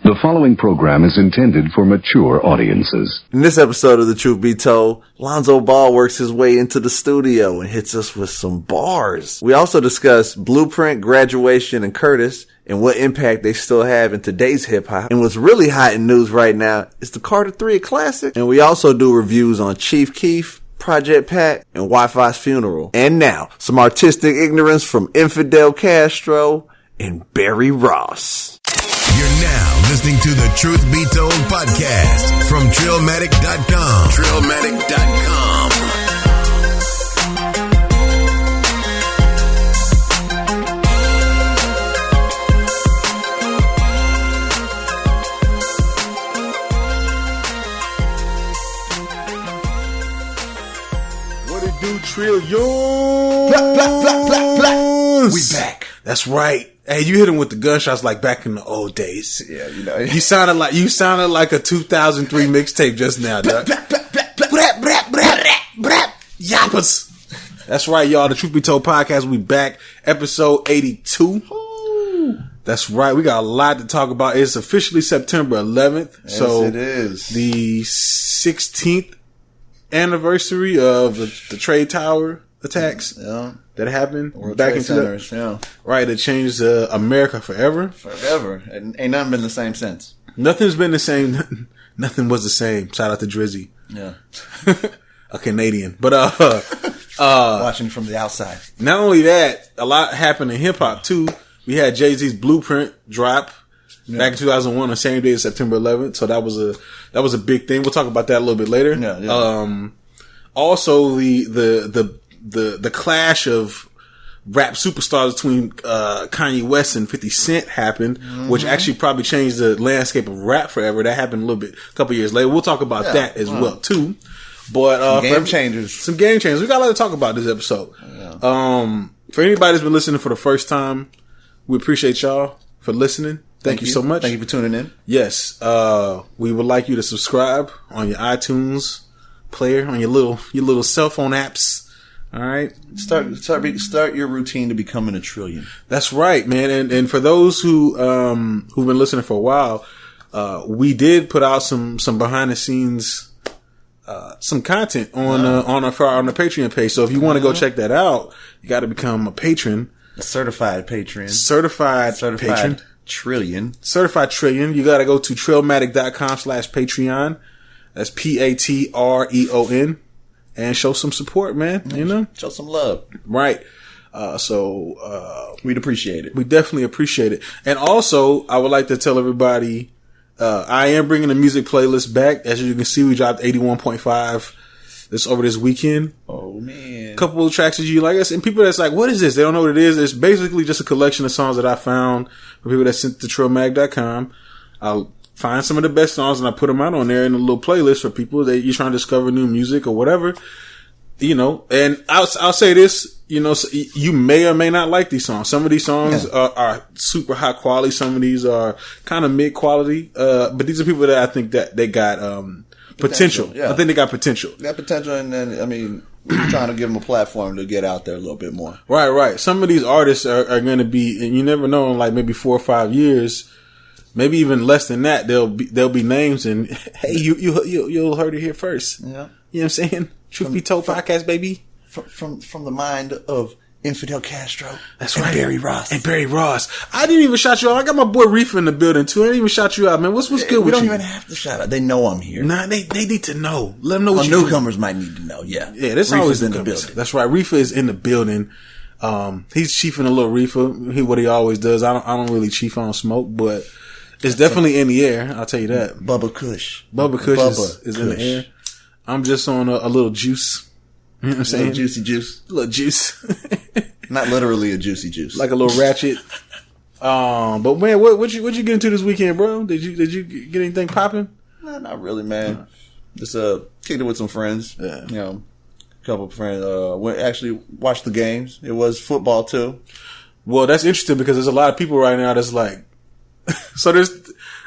The following program is intended for mature audiences. In this episode of The Truth Be Told, Lonzo Ball works his way into the studio and hits us with some bars. We also discuss Blueprint, Graduation, and Curtis, and what impact they still have in today's hip-hop. And what's really hot in news right now is the Carter 3 a classic. And we also do reviews on Chief Keef, Project Pat, and Wi-Fi's Funeral. And now, some artistic ignorance from Infidel Castro and Barry Ross. You're now listening to the Truth Be Told podcast from Trillmatic.com. Trillmatic.com. What it do, Trillion? Blah, blah, blah, blah, blah. We back. That's right. Hey, you hit him with the gunshots like back in the old days. Yeah, you know. You sounded like a 2003 mixtape just now, dog. Yappers. That's right, y'all. The Truth Be Told podcast. We back. Episode 82. Ooh. That's right. We got a lot to talk about. It's officially September 11th. Yes, so it is. The 16th anniversary of the Trade Tower attacks. Yeah. That happened World back Trade in Centers, yeah. Right, it changed America forever. Forever. And ain't nothing been the same since. Nothing's been the same. Nothing was the same. Shout out to Drizzy. Yeah. A Canadian. But watching from the outside. Not only that, a lot happened in hip hop too. We had Jay-Z's Blueprint drop back in 2001 on the same day as September 11th. So that was a big thing. We'll talk about that a little bit later. Yeah. Also the clash of rap superstars between Kanye West and 50 Cent happened, which actually probably changed the landscape of rap forever. That happened a couple years later. We'll talk about that as well too. But some game changers. We got a lot to talk about this episode. Yeah. For anybody that's been listening for the first time, we appreciate y'all for listening. Thank you so much. Thank you for tuning in. Yes. We would like you to subscribe on your iTunes player, on your little cell phone apps. All right. Start your routine to becoming a trillion. That's right, man. And for those who've been listening for a while, we did put out some behind the scenes, some content on the Patreon page. So if you want to go check that out, you got to become a patron. A certified patron. Certified patron. Trillion. Certified trillion. You got to go to Trillmatic.com/Patreon. That's Patreon. And show some support, man. You know? Show some love. Right. We'd appreciate it. We definitely appreciate it. And also, I would like to tell everybody, I am bringing the music playlist back. As you can see, we dropped 81.5 over this weekend. Oh, man. A couple of tracks that you like us. And people that's like, what is this? They don't know what it is. It's basically just a collection of songs that I found for people that sent to Trillmag.com. I'll find some of the best songs and I put them out on there in a little playlist for people that you're trying to discover new music or whatever, you know. And I'll say this, you know, so you may or may not like these songs. Some of these songs are super high quality. Some of these are kind of mid quality. But these are people that I think that they got, potential. Yeah. I think they got potential. They got potential. And then, I mean, we're trying to give them a platform to get out there a little bit more. Right. Some of these artists are going to be, and you never know, in like maybe 4 or 5 years, maybe even less than that, there'll be names, and hey, you'll heard it here first. Yeah. You know what I'm saying? Truth Be Told podcast, baby. From the mind of Infidel Castro. That's right. Barry Ross. And Barry Ross. I didn't even shout you out. I got my boy Riffa in the building too. I didn't even shout you out, man. What's good with you? We don't even have to shout out. They know I'm here. Nah, they need to know. Let them know what newcomers might need to know. Yeah. Yeah, that's always in the building. That's right. Riffa is in the building. He's chiefing a little Riffa. What he always does. I don't really chief on smoke, but it's definitely in the air. I'll tell you that. Bubba Kush. Bubba Kush is in the air. I'm just on a little juice. You know what I'm saying? Juicy juice. A little juice. Not literally a juicy juice. Like a little ratchet. But man, what you get into this weekend, bro? Did you get anything popping? Nah, not really, man. Just kicked it with some friends. Yeah. You know, a couple of friends. Went actually watched the games. It was football too. Well, that's interesting because there's a lot of people right now that's like, so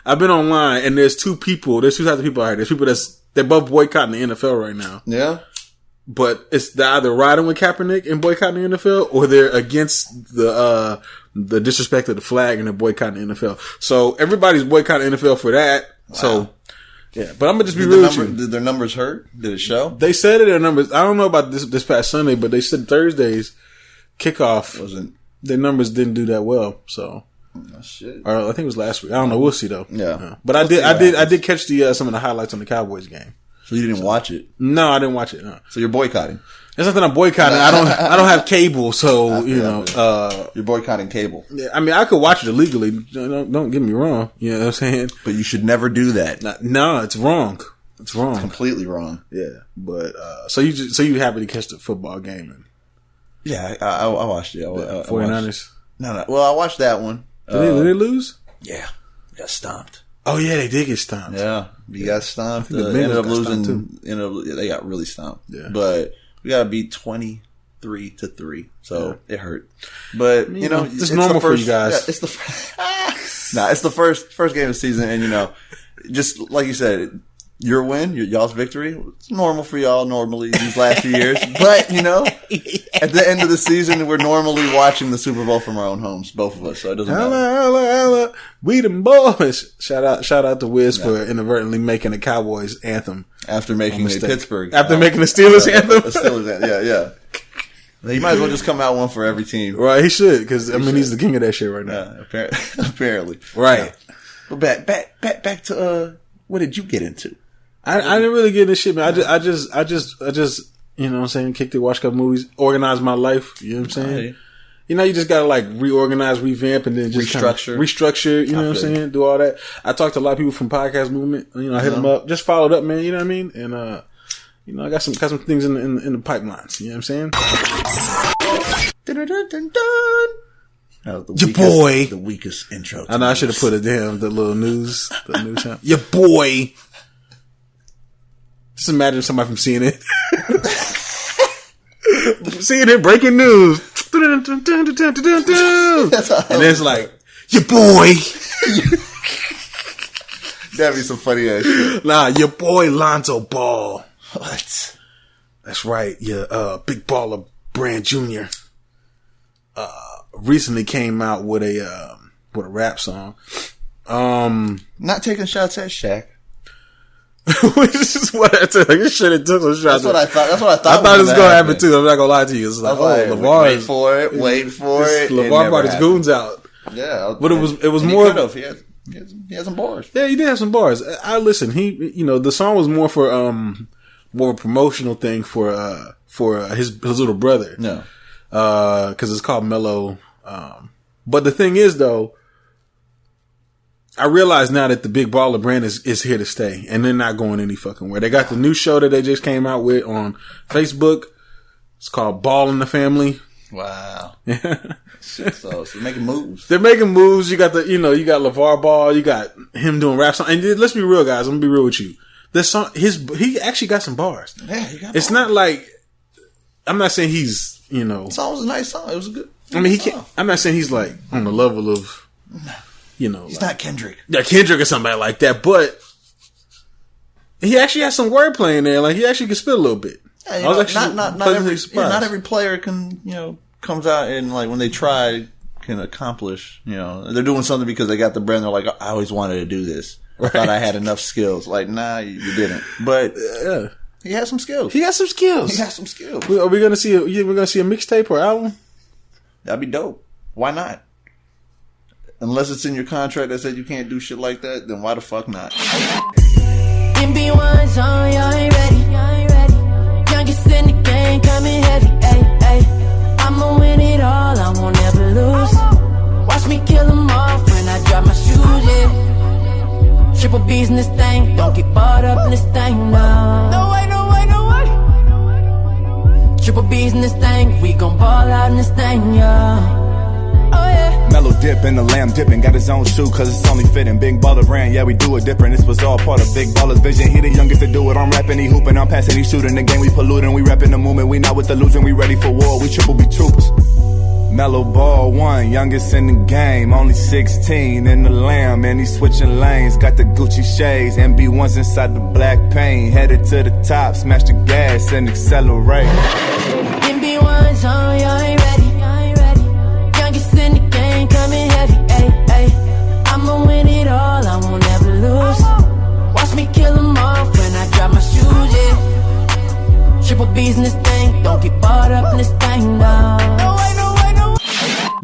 I've been online and there's two types of people out here. There's people they're both boycotting the NFL right now. Yeah. But they're either riding with Kaepernick and boycotting the NFL, or they're against the the disrespect of the flag and the boycotting the NFL. So everybody's boycotting NFL for that. Wow. So yeah, but I'm gonna just be real with you. Did their numbers hurt? Did it show? They said their numbers. I don't know about this past Sunday, but they said Thursday's kickoff their numbers didn't do that well. So. Oh, shit. Or I think it was last week. I don't know. We'll see though. Yeah. But I did catch the some of the highlights on the Cowboys game. So you didn't watch it? No, I didn't watch it. No. So you're boycotting? It's nothing I'm boycotting. I don't have cable, so you're boycotting cable. Yeah, I mean, I could watch it illegally. Don't get me wrong. You know what I'm saying? But you should never do that. No, it's wrong. It's wrong. It's completely wrong. Yeah, but so you happy to catch the football game? And yeah, I watched it. 49ers. No. Well, I watched that one. Did they lose? Yeah, we got stomped. Oh yeah, they did get stomped. Yeah, we got stomped. Ended up losing. They got really stomped. Yeah, but we got beat 23-3, so it hurt. But it's normal for you guys. Yeah, it's the it's the first game of the season, and just like you said, your win, y'all's victory, it's normal for y'all normally these last few years. But at the end of the season, we're normally watching the Super Bowl from our own homes, both of us. So it doesn't matter. Holla, we them boys. Shout out to Wiz for inadvertently making a Cowboys anthem after making a Pittsburgh. After making a Steelers anthem. A Steelers anthem. Yeah. He might as well just come out one for every team. Right, he should, because he's the king of that shit right now. Yeah, apparently. Right. Yeah. But back to what did you get into? I didn't really get into shit, man. I just you know what I'm saying, kicked it, watch a couple movies, organize my life, you know what I'm saying? Right. You just gotta reorganize, revamp, and then just restructure, you know what I'm saying? Do all that. I talked to a lot of people from Podcast Movement, I hit them up, just followed up, man, you know what I mean? And I got some things in the pipelines, you know what I'm saying? Your boy. The weakest intro. I know I should have put the little news channel. Your boy. Just imagine somebody from CNN. CNN breaking news. And it's like, your boy. That'd be some funny ass shit. Nah, your boy Lonzo Ball. What? That's right. Your Big Baller Brand Jr. Recently came out with a rap song. Not taking shots at Shaq. Which is what I said. This shit it took some shots. That's what I thought. I thought it was going to happen too. I'm not going to lie to you. It's like, LeVar. Wait for it. LeVar brought his goons out. Yeah. But it was more. He had some bars. Yeah, he did have some bars. I listen. The song was more for more a promotional thing for his little brother. No. Because it's called Mellow. But the thing is, though, I realize now that the Big Baller brand is here to stay, and they're not going any fucking where. They got the new show that they just came out with on Facebook. It's called Ball in the Family. Wow. So they're making moves. They're making moves. You got you got LeVar Ball. You got him doing rap songs. And let's be real, guys. I'm gonna be real with you. This song, he actually got some bars. Yeah, he got. It's not like, I'm not saying he's The song was a nice song. It was a good. I mean, I'm not saying he's like on the level of. He's not Kendrick. Yeah, Kendrick or somebody like that, but he actually has some wordplay in there. Like, he actually can spit a little bit. Yeah, I was actually pleasantly surprised. Not every player can, comes out and when they try can accomplish, they're doing something because they got the brand. They're like, I always wanted to do this. Right. I thought I had enough skills. Like, nah, you didn't. But he has some skills. He has some skills. Are we gonna see? We're gonna see a mixtape or album? That'd be dope. Why not? Unless it's in your contract that said you can't do shit like that, then why the fuck not? MB1's on, y'all ain't ready. Youngest in the game, coming heavy. I'ma win it all, I won't ever lose. Watch me kill them off when I drop my shoes, yeah. Triple B's in this thing, don't get bought up in this thing, no. No way. Triple B's in this thing, we gon' ball out in this thing, yeah. Mellow dip in the lamb dipping, got his own shoe cause it's only fitting. Big Baller brand, yeah we do it different. This was all part of Big Baller's vision. He the youngest to do it, I'm rapping, he hooping, I'm passing, he shooting. The game we polluting, we repping the movement. We not with the losing, we ready for war, we Triple B troopers. Mellow Ball 1, youngest in the game, only 16 in the lamb, and he switching lanes. Got the Gucci shades, MB1's inside the black paint. Headed to the top, smash the gas and accelerate. MB1's on, y'all ain't ready. Youngest in the game,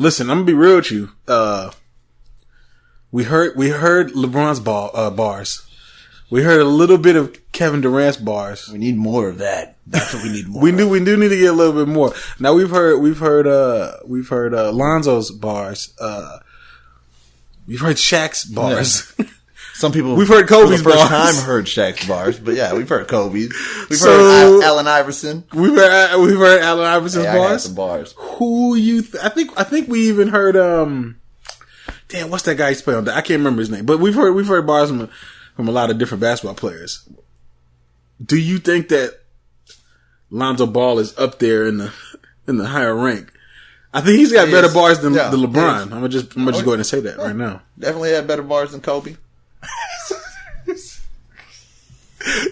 listen, I'm gonna be real with you. We heard LeBron's bars. We heard a little bit of Kevin Durant's bars. We need more of that. That's what we need more. We do need to get a little bit more. Now we've heard Lonzo's bars. We've heard Shaq's bars. Yeah. Some people we've heard Kobe's for the first bars. time heard Shaq's bars, but yeah, we've heard Kobe's. We've So- heard Allen Iverson. We've heard Allen Iverson's Yeah, I had bars. some bars. Who you? I think we even heard. Damn, what's that guy he's playing on? I can't remember his name, but we've heard bars from a lot of different basketball players. Do you think that Lonzo Ball is up there in the higher rank? I think he's got better bars than LeBron. I'm gonna just go ahead and say that right now. Definitely had better bars than Kobe.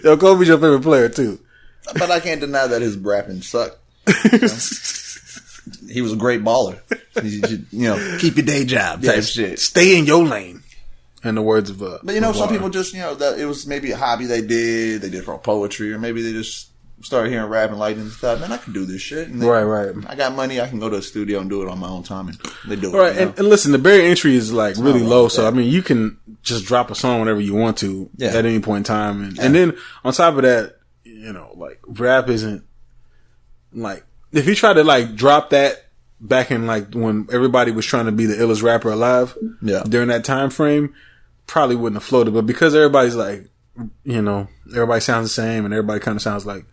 Yo, Kobe's your favorite player too. But I can't deny that his rapping sucked. He was a great baller. Keep your day job type shit. Stay in your lane. In the words of But some people just that it was maybe a hobby they did for poetry, or maybe they just started hearing rap and lighting and thought, man, I can do this shit. And right. I got money, I can go to a studio and do it on my own time, and they do it. Right, and listen, the barrier entry is like really low, so I mean, you can just drop a song whenever you want to at any point in time, and then on top of that, like rap isn't like if you try to like drop that back in like when everybody was trying to be the illest rapper alive, during that time frame, probably wouldn't have floated. But because everybody's like, everybody sounds the same, and everybody kind of sounds like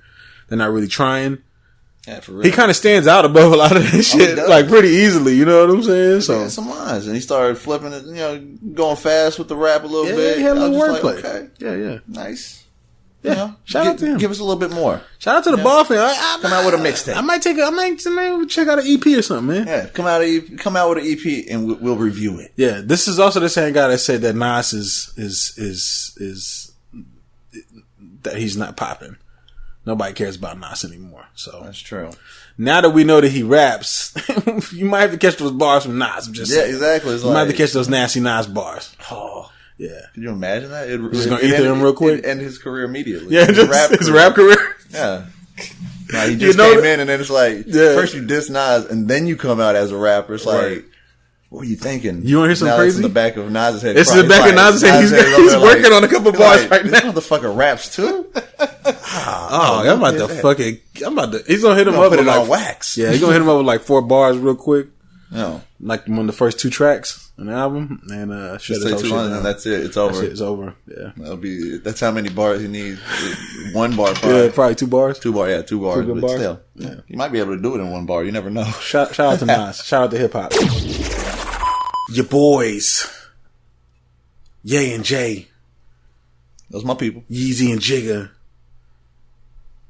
they're not really trying. Yeah, for real. He kind of stands out above a lot of that shit, like pretty easily. You know what I'm saying? So some lines, and he started flipping it, going fast with the rap a little bit. He had a little wordplay. Like, okay, yeah, nice. Yeah, shout out to him. Give us a little bit more. Shout out to the Ball fan. Come out with a mixtape. I might check out an EP or something, man. Yeah, come out with an EP and we'll review it. Yeah, this is also the same guy that said that Nas is that he's not popping. Nobody cares about Nas anymore. So that's true. Now that we know that he raps, you might have to catch those bars from Nas. I'm just saying. Exactly. You might have to catch those nasty Nas bars. Oh. Yeah. Can you imagine that? Just gonna eat him real quick? End his career immediately. Yeah, his rap career. Yeah. Nah, he just came in and then it's like, first you diss Nas and then you come out as a rapper. It's like, what are you thinking? You want to hear something crazy? It's in the back of Nas's head. It's in the back of Nas's head. He's working on a couple bars right now. This motherfucker raps too? I'm about to, he's gonna hit him up with on wax. Yeah, he's gonna hit him up with like 4 bars real quick. No. Like one of the first 2 tracks on the album, and just say 2 lines and that's it. It's over. It's over. Yeah, that's how many bars you need. 1 bar, probably. Yeah, probably 2 bars. 2 bars, yeah, 2 bars. 2 good bars. Still, you might be able to do it in 1 bar. You never know. Shout out to Nas. Shout out to hip hop. Your boys, Ye and Jay. Those my people. Yeezy and Jigga.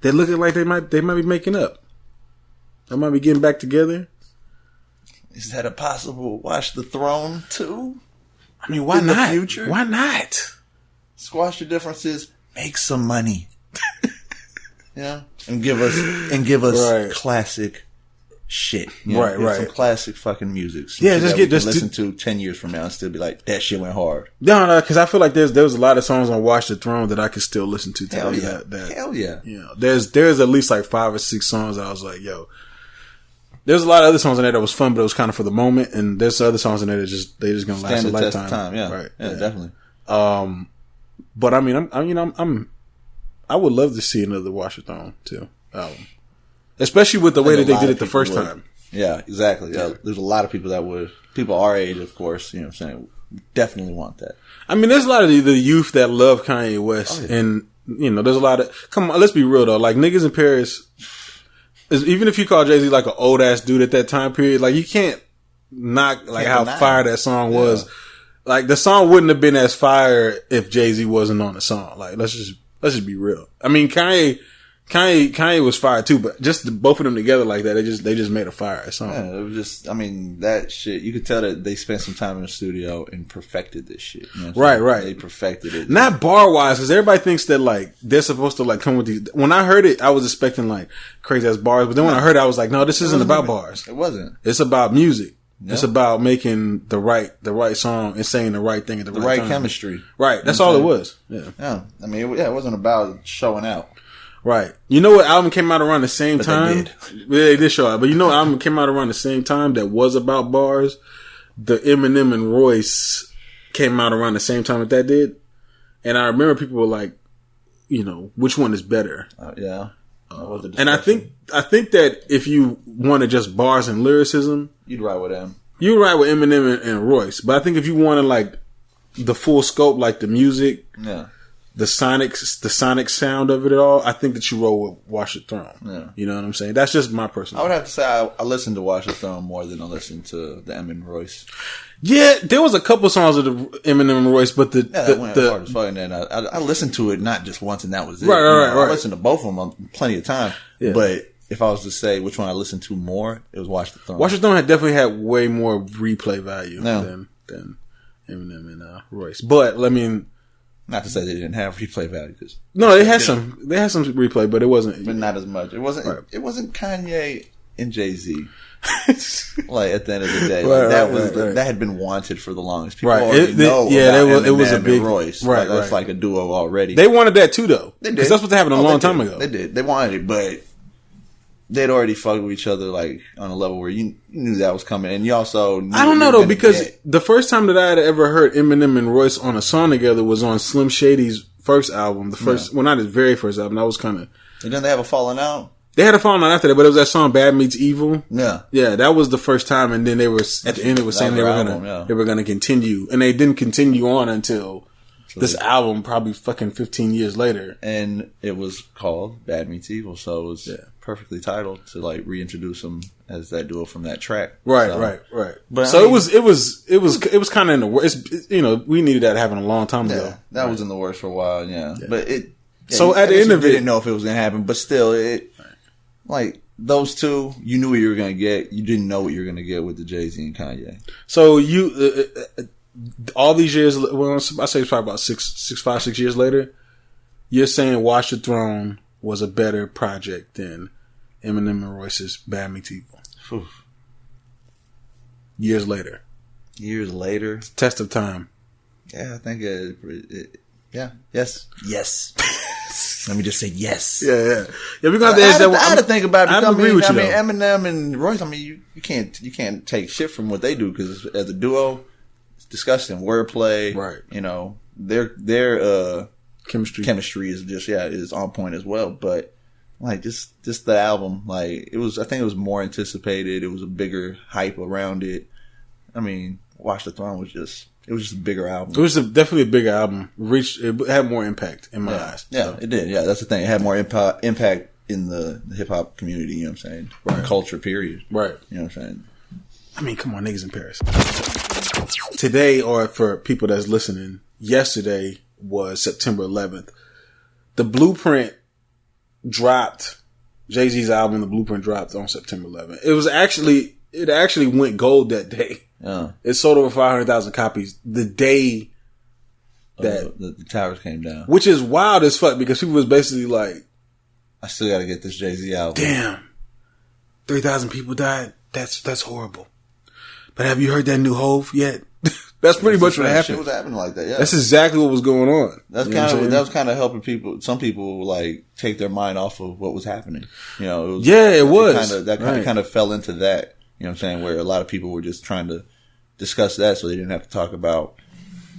They're looking like they might be making up. They might be getting back together. Is that a possible Watch the Throne too? I mean, why not? The future? Why not? Squash your differences. Make some money. And give us classic shit. Right. Some classic fucking music. Just listen to 10 years from now and still be like, that shit went hard. No, because I feel like there was a lot of songs on Watch the Throne that I could still listen to today. Hell yeah. There's at least like 5 or 6 songs that I was like, yo. There's a lot of other songs in there that was fun, but it was kind of for the moment. And there's other songs in there that they just gonna last a lifetime. Test of time, yeah. Right. Yeah, definitely. But I mean, I would love to see another Watch the Throne too album, especially with the way that they did it the first time. Yeah, exactly. Yeah, there's a lot of people that would. People our age, of course. You know what I'm saying? Definitely want that. I mean, there's a lot of the youth that love Kanye West, and there's a lot of. Come on, let's be real though. Like niggas in Paris. Even if you call Jay-Z like an old ass dude at that time period, like you can't knock like how fire that song was. Like the song wouldn't have been as fire if Jay-Z wasn't on the song. Like let's just be real. I mean Kanye was fire too, but just both of them together like that, they just made a fire song. Yeah, it was just, I mean, that shit, you could tell that they spent some time in the studio and perfected this shit. You know right. They perfected it. Not bar wise, because everybody thinks that like they're supposed to like come with these. When I heard it, I was expecting like crazy ass bars, but then when I heard it, I was like, no, this isn't about bars. It wasn't. It's about music. Yep. It's about making the right song and saying the right thing at the right time. Chemistry. Right. That's all it was. Yeah. I mean, it wasn't about showing out. Right. You know what album came out around the same time? They did show out. But you know what album came out around the same time that was about bars? The Eminem and Royce came out around the same time that did. And I remember people were like, you know, which one is better? Yeah. And I think that if you wanted just bars and lyricism, you'd ride with them. You ride with Eminem and Royce. But I think if you wanted like the full scope, like the music, the sonic sound of it all, I think that you roll with Watch the Throne. Yeah. You know what I'm saying? That's just my personal. I would have to say I listened to Watch the Throne more than I listened to the Eminem and Royce. Yeah, there was a couple songs of the Eminem and Royce, but that went hard as fuck. And then I listened to it not just once, and that was it. Right. I listened to both of them plenty of time. Yeah. But if I was to say which one I listened to more, it was Watch the Throne. Watch the Throne definitely had way more replay value than Eminem and Royce. But I mean, not to say they didn't have replay value, because no, they had some replay, but it wasn't, but not as much. It wasn't Kanye and Jay-Z. Like at the end of the day, that had been wanted for the longest. People already know about it was a big Royce. That's like a duo already. They wanted that too, though, because that's what happened a long time ago. They did. They wanted it, but they'd already fucked with each other like on a level where you knew that was coming, and you also knew I don't know though, because the first time that I had ever heard Eminem and Royce on a song together was on Slim Shady's first album. Well, not his very first album. That was kind of. And then they have a falling out. They had a falling out after that, but it was that song "Bad Meets Evil." Yeah, that was the first time, and then they were at the end. It was saying they were gonna continue, and they didn't continue on until this album, probably fucking 15 years later. And it was called Bad Meets Evil, so it was perfectly titled to like reintroduce them as that duo from that track. Right. But so it was kind of in the works. You know, we needed that to happen a long time ago. That was in the works for a while. Yeah. But it. So at the end of it, didn't know if it was gonna happen, but still, like those two, you knew what you were gonna get. You didn't know what you were gonna get with the JAY-Z and Kanye. So you. All these years, well, I say it's probably about 5, 6 years later, you're saying Watch the Throne was a better project than Eminem and Royce's Bad Meets Evil. Oof. Years later. Test of time. Yeah, I think yes. Let me just say yes. Yeah. We're gonna have to ask that one. I had to think about it. I agree with you. Eminem and Royce. I mean, you can't take shit from what they do, because as a duo, disgusting wordplay, right? You know, their chemistry is just is on point as well. But like just the album, like it was. I think it was more anticipated. It was a bigger hype around it. I mean, Watch the Throne was just a bigger album. It was definitely a bigger album. It had more impact in my eyes. Yeah, it did. Yeah, that's the thing. It had more impact in the hip hop community. You know what I'm saying? Right. Culture. Period. Right. You know what I'm saying? I mean, come on, niggas in Paris. Today, or for people that's listening, yesterday was September 11th. The Blueprint dropped. Jay-Z's album, The Blueprint, dropped on September 11th. It actually went gold that day. Yeah. It sold over 500,000 copies the day that the towers came down. Which is wild as fuck, because people was basically like, I still got to get this Jay-Z album. Damn, 3,000 people died. That's horrible. But have you heard that new Hove yet? That's pretty much what happened. Shit was happening like that. Yeah, that's exactly what was going on. That was kind of helping people. Some people like take their mind off of what was happening. You know, it was. That kind of fell into that. You know what I'm saying? Where a lot of people were just trying to discuss that, so they didn't have to talk about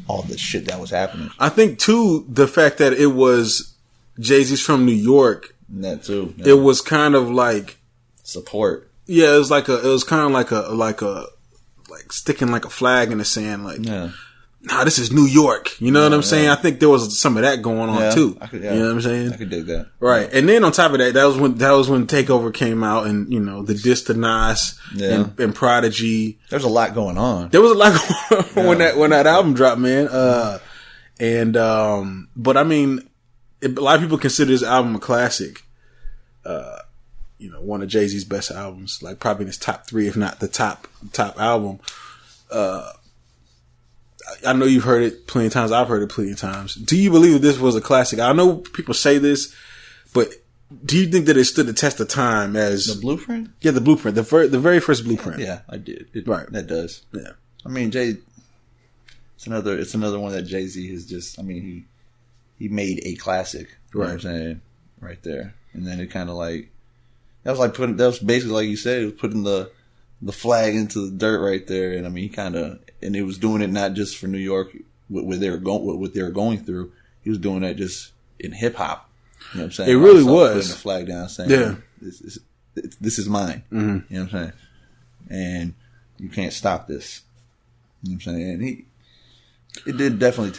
all the shit that was happening. I think too, the fact that it was Jay-Z's from New York. And that too. Yeah. It was kind of like support. Yeah, it was kind of like sticking like a flag in the sand, like, nah, this is New York. You know what I'm saying? I think there was some of that going on too. You know what I'm saying? I could dig that. Right. And then on top of that, that was when Takeover came out, and you know, the diss to Nas and Prodigy. There's a lot going on. There was a lot going on when that album dropped, man. But I mean, a lot of people consider this album a classic. You know, one of Jay-Z's best albums, like probably in his top 3, if not the top album. I know you've heard it plenty of times. I've heard it plenty of times. Do you believe that this was a classic? I know people say this, but do you think that it stood the test of time as the Blueprint? Yeah, the Blueprint, the very first Blueprint. Yeah, I did. Right, that does. Yeah, I mean, it's another one that Jay-Z has just. I mean, he made a classic. You know what I'm saying? right there. And then it kind of like, that was basically like you said, it was putting the flag into the dirt right there. And I mean, and it was doing it not just for New York, what they were going through. He was doing that just in hip hop. You know what I'm saying? It really also was. putting the flag down saying, yeah, this is mine. Mm-hmm. You know what I'm saying? And you can't stop this. You know what I'm saying? And it did definitely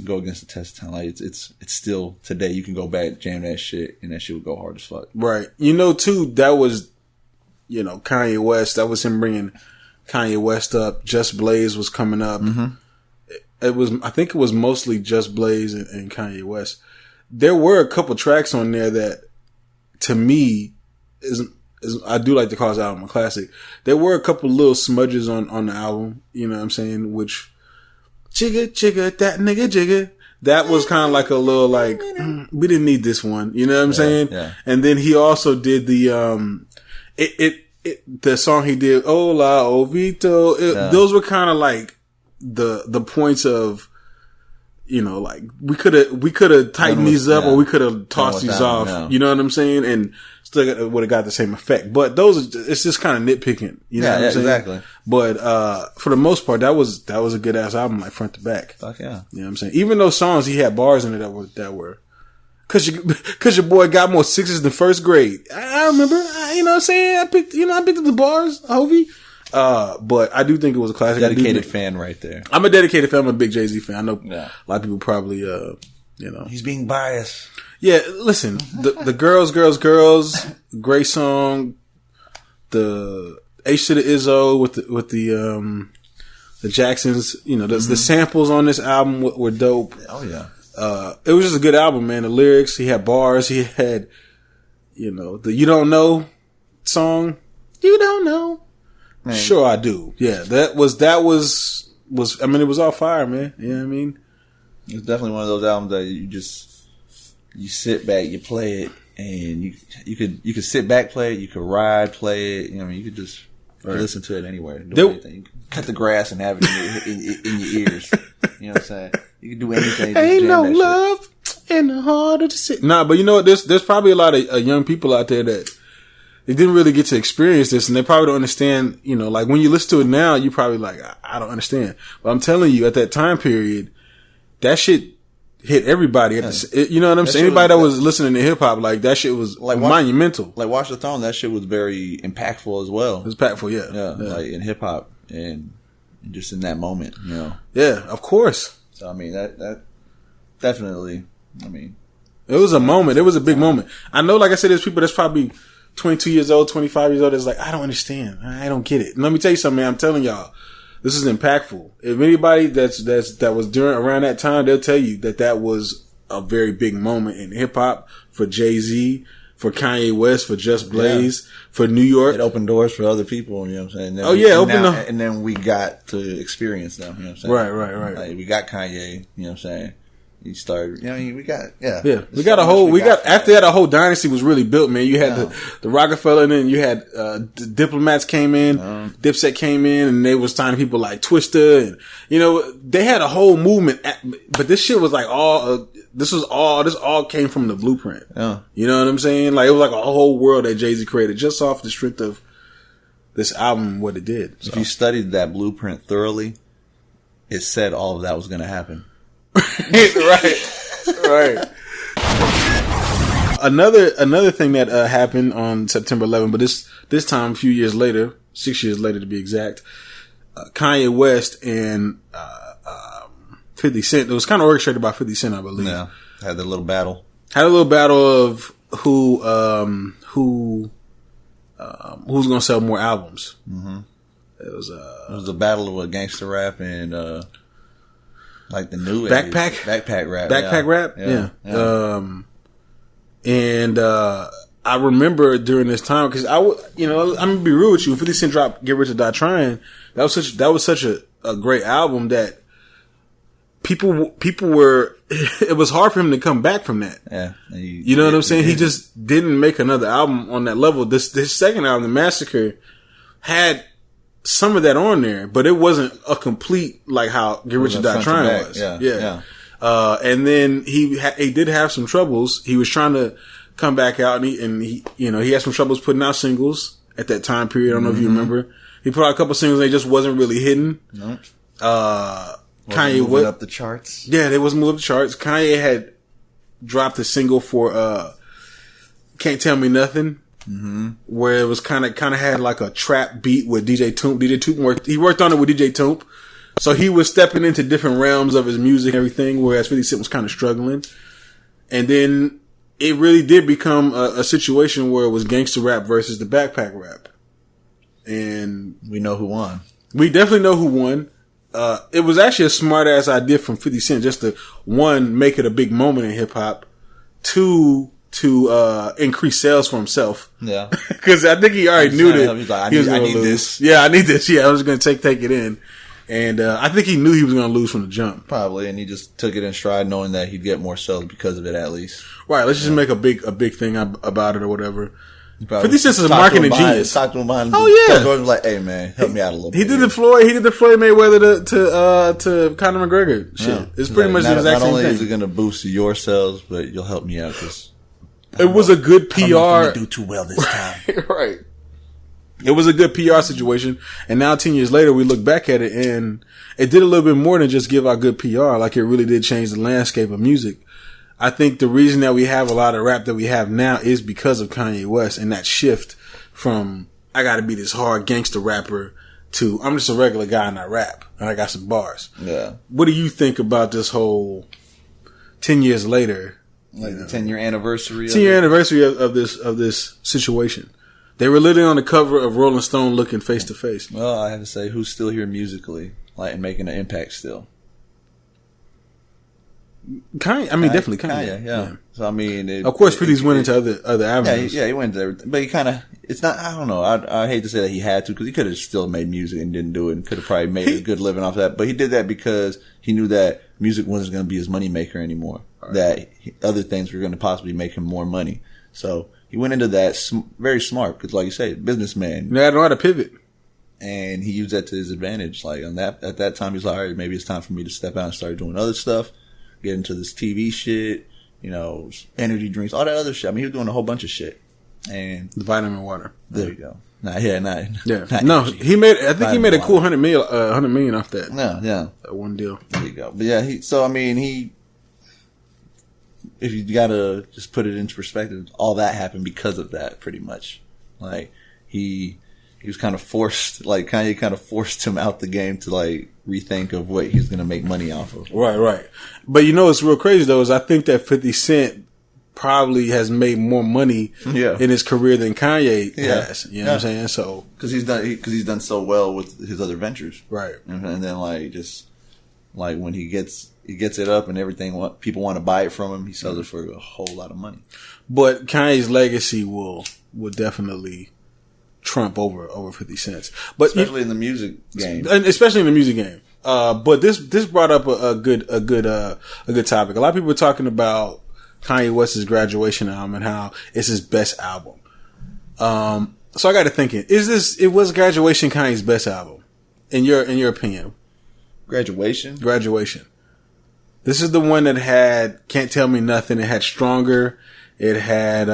go against the test of time. Like it's still today. You can go back, jam that shit, and that shit would go hard as fuck. Right. You know, too, that was, Kanye West. That was him bringing Kanye West up. Just Blaze was coming up. Mm-hmm. I think it was mostly Just Blaze and Kanye West. There were a couple tracks on there that, to me, I do like to call this album a classic. There were a couple little smudges on the album, you know what I'm saying, which, chigga, that nigga jigga. That was kind of like a little like, we didn't need this one, you know what I'm saying? Yeah. And then he also did the song he did, Hola, Ovito. Those were kind of like the points of, like we could have tightened these up or we could have tossed these off, you know what I'm saying? And still would have got the same effect. But it's just kind of nitpicking, you know what I'm saying? Exactly. But, for the most part, that was a good ass album, like front to back. Fuck yeah. You know what I'm saying? Even those songs, he had bars in it that were, cause your boy got more sixes than first grade. I remember, you know what I'm saying? I picked up the bars, Hovey. But I do think it was a classic. Dedicated fan right there. I'm a dedicated fan. I'm a big JAY-Z fan. I know a lot of people probably, He's being biased. Yeah, listen, the girls, great song. The H to the Izzo with the Jacksons, the samples on this album were dope. Oh yeah. It was just a good album, man. The lyrics, he had bars, he had, the You Don't Know song. You don't know. Man. Sure I do. Yeah, that was, I mean, it was all fire, man. You know what I mean? It's definitely one of those albums that you sit back, you play it, and you could sit back, play it, you could ride, play it. You could just listen to it anywhere. Do anything. You can cut the grass and have it in your ears. You know what I'm saying? You can do anything. Ain't no love in the heart of the city. Nah, but you know what? There's probably a lot of young people out there that they didn't really get to experience this, and they probably don't understand. Like when you listen to it now, you probably like, I don't understand. But I'm telling you, at that time period, that shit hit everybody. You know what I'm saying? Anybody that was listening to hip hop, like that shit was like monumental. Like Watch the Throne, that shit was very impactful as well. It was impactful, yeah. Like in hip hop and just in that moment, Yeah, of course. So I mean that definitely. I mean, it was a moment. It was a big moment. I know, like I said, there's people that's probably 22 years old, 25 years old. That's like, I don't understand. I don't get it. And let me tell you something, man. I'm telling y'all. This is impactful. If anybody that was around that time, they'll tell you that was a very big moment in hip hop for Jay-Z, for Kanye West, for Just Blaze, for New York. It opened doors for other people, you know what I'm saying? And then we got to experience them, you know what I'm saying? Right. Like, we got Kanye, you know what I'm saying? He started, we got, after that, a whole dynasty was really built, man. You had the Rockefeller, and then you had, the Diplomats came in, Dipset came in, and they was signing people like Twista, and, they had a whole movement, but this shit was like this all came from the blueprint. Yeah. You know what I'm saying? Like, it was like a whole world that Jay-Z created just off the strength of this album, what it did. So. If you studied that blueprint thoroughly, it said all of that was going to happen. right. Another thing that happened on September 11th, but this time a few years later, 6 years later to be exact, Kanye West and 50 Cent. It was kind of orchestrated by 50 Cent, I believe. Yeah, had a little battle of who's gonna sell more albums. Mm-hmm. It was a battle of gangster rap and like the new backpack rap. Yeah. And I remember during this time, because I'm gonna be real with you. 50 Cent dropped "Get Rich or Die Trying." That was such a great album that people were. It was hard for him to come back from that. Yeah, you know what I'm saying? He just didn't make another album on that level. This second album, The Massacre, had some of that on there, but it wasn't a complete like how "Get Rich or Die Trying" was. Yeah. And then he did have some troubles. He was trying to come back out, and he had some troubles putting out singles at that time period. I don't know if you remember. He put out a couple singles, and they just wasn't really hitting. No. Kanye moving up the charts. Yeah, they wasn't moving up the charts. Kanye had dropped a single for Can't Tell Me Nothing. Mm-hmm. Where it was kind of had like a trap beat with DJ Toomp. DJ Toomp worked on it with DJ Toomp. So he was stepping into different realms of his music and everything, whereas 50 Cent was kind of struggling. And then it really did become a situation where it was gangster rap versus the backpack rap. And we know who won. We definitely know who won. It was actually a smart ass idea from 50 Cent just to, one, make it a big moment in hip hop, two, to increase sales for himself. Yeah. Because I think he already knew that he's like, he was I going to need lose. this. Yeah, I need this. Yeah, I was going to take it in. And I think he knew he was going to lose from the jump. Probably, and he just took it in stride knowing that he'd get more sales because of it at least. Right, let's just make a big thing about it or whatever. 50 Cent is a marketing genius. Talk to him behind. Oh yeah, like, hey man, help me out a little bit. He did the Floyd Mayweather to Conor McGregor shit. Yeah. It's pretty much the exact same thing. Not only is it going to boost your sales, but you'll help me out because it was a good PR. I'm do too well this time. Right. It was a good PR situation, and now 10 years later, we look back at it, and it did a little bit more than just give out good PR. Like, it really did change the landscape of music. I think the reason that we have a lot of rap that we have now is because of Kanye West and that shift from, I gotta be this hard gangster rapper to, I'm just a regular guy and I rap, and I got some bars. Yeah. What do you think about this whole 10 years later? Like the 10-year anniversary? 10-year anniversary of this situation. They were literally on the cover of Rolling Stone looking face to face. Well, I have to say, who's still here musically, like, and making an impact still? Kanye, I mean, definitely Kanye. Yeah. So, I mean, of course, 50's went into other avenues. Yeah, he went to everything. But he kind of, it's not, I don't know. I hate to say that he had to, because he could have still made music and didn't do it, and could have probably made a good living off that. But he did that because he knew that music wasn't going to be his moneymaker anymore. Right. That other things were going to possibly make him more money. So, he went into that very smart, because like you say, businessman. Yeah, I know how to pivot. And he used that to his advantage. Like, at that time, he was like, all right, maybe it's time for me to step out and start doing other stuff. Get into this TV shit, energy drinks, all that other shit. I mean, he was doing a whole bunch of shit. And the vitamin water. There you go. Not he made, I think vitamin he made a cool water. $100 million off that. Yeah. That one deal. There you go. But yeah, if you gotta just put it into perspective, all that happened because of that, pretty much. Like, he was kind of forced, like, Kanye kind of forced him out the game to, like, rethink of what he's going to make money off of. Right. But what's real crazy, though, is I think that 50 Cent probably has made more money in his career than Kanye has. You know what I'm saying? So, because he's done so well with his other ventures. Right. And then, like, just, like, when he gets it up and everything, people want to buy it from him, he sells it for a whole lot of money. But Kanye's legacy will definitely trump over 50 Cent, but especially in the music game. But this brought up a good topic. A lot of people were talking about Kanye West's Graduation album and how it's his best album. So I got to thinking, was Graduation Kanye's best album in your opinion? Graduation. This is the one that had Can't Tell Me Nothing. It had Stronger. It had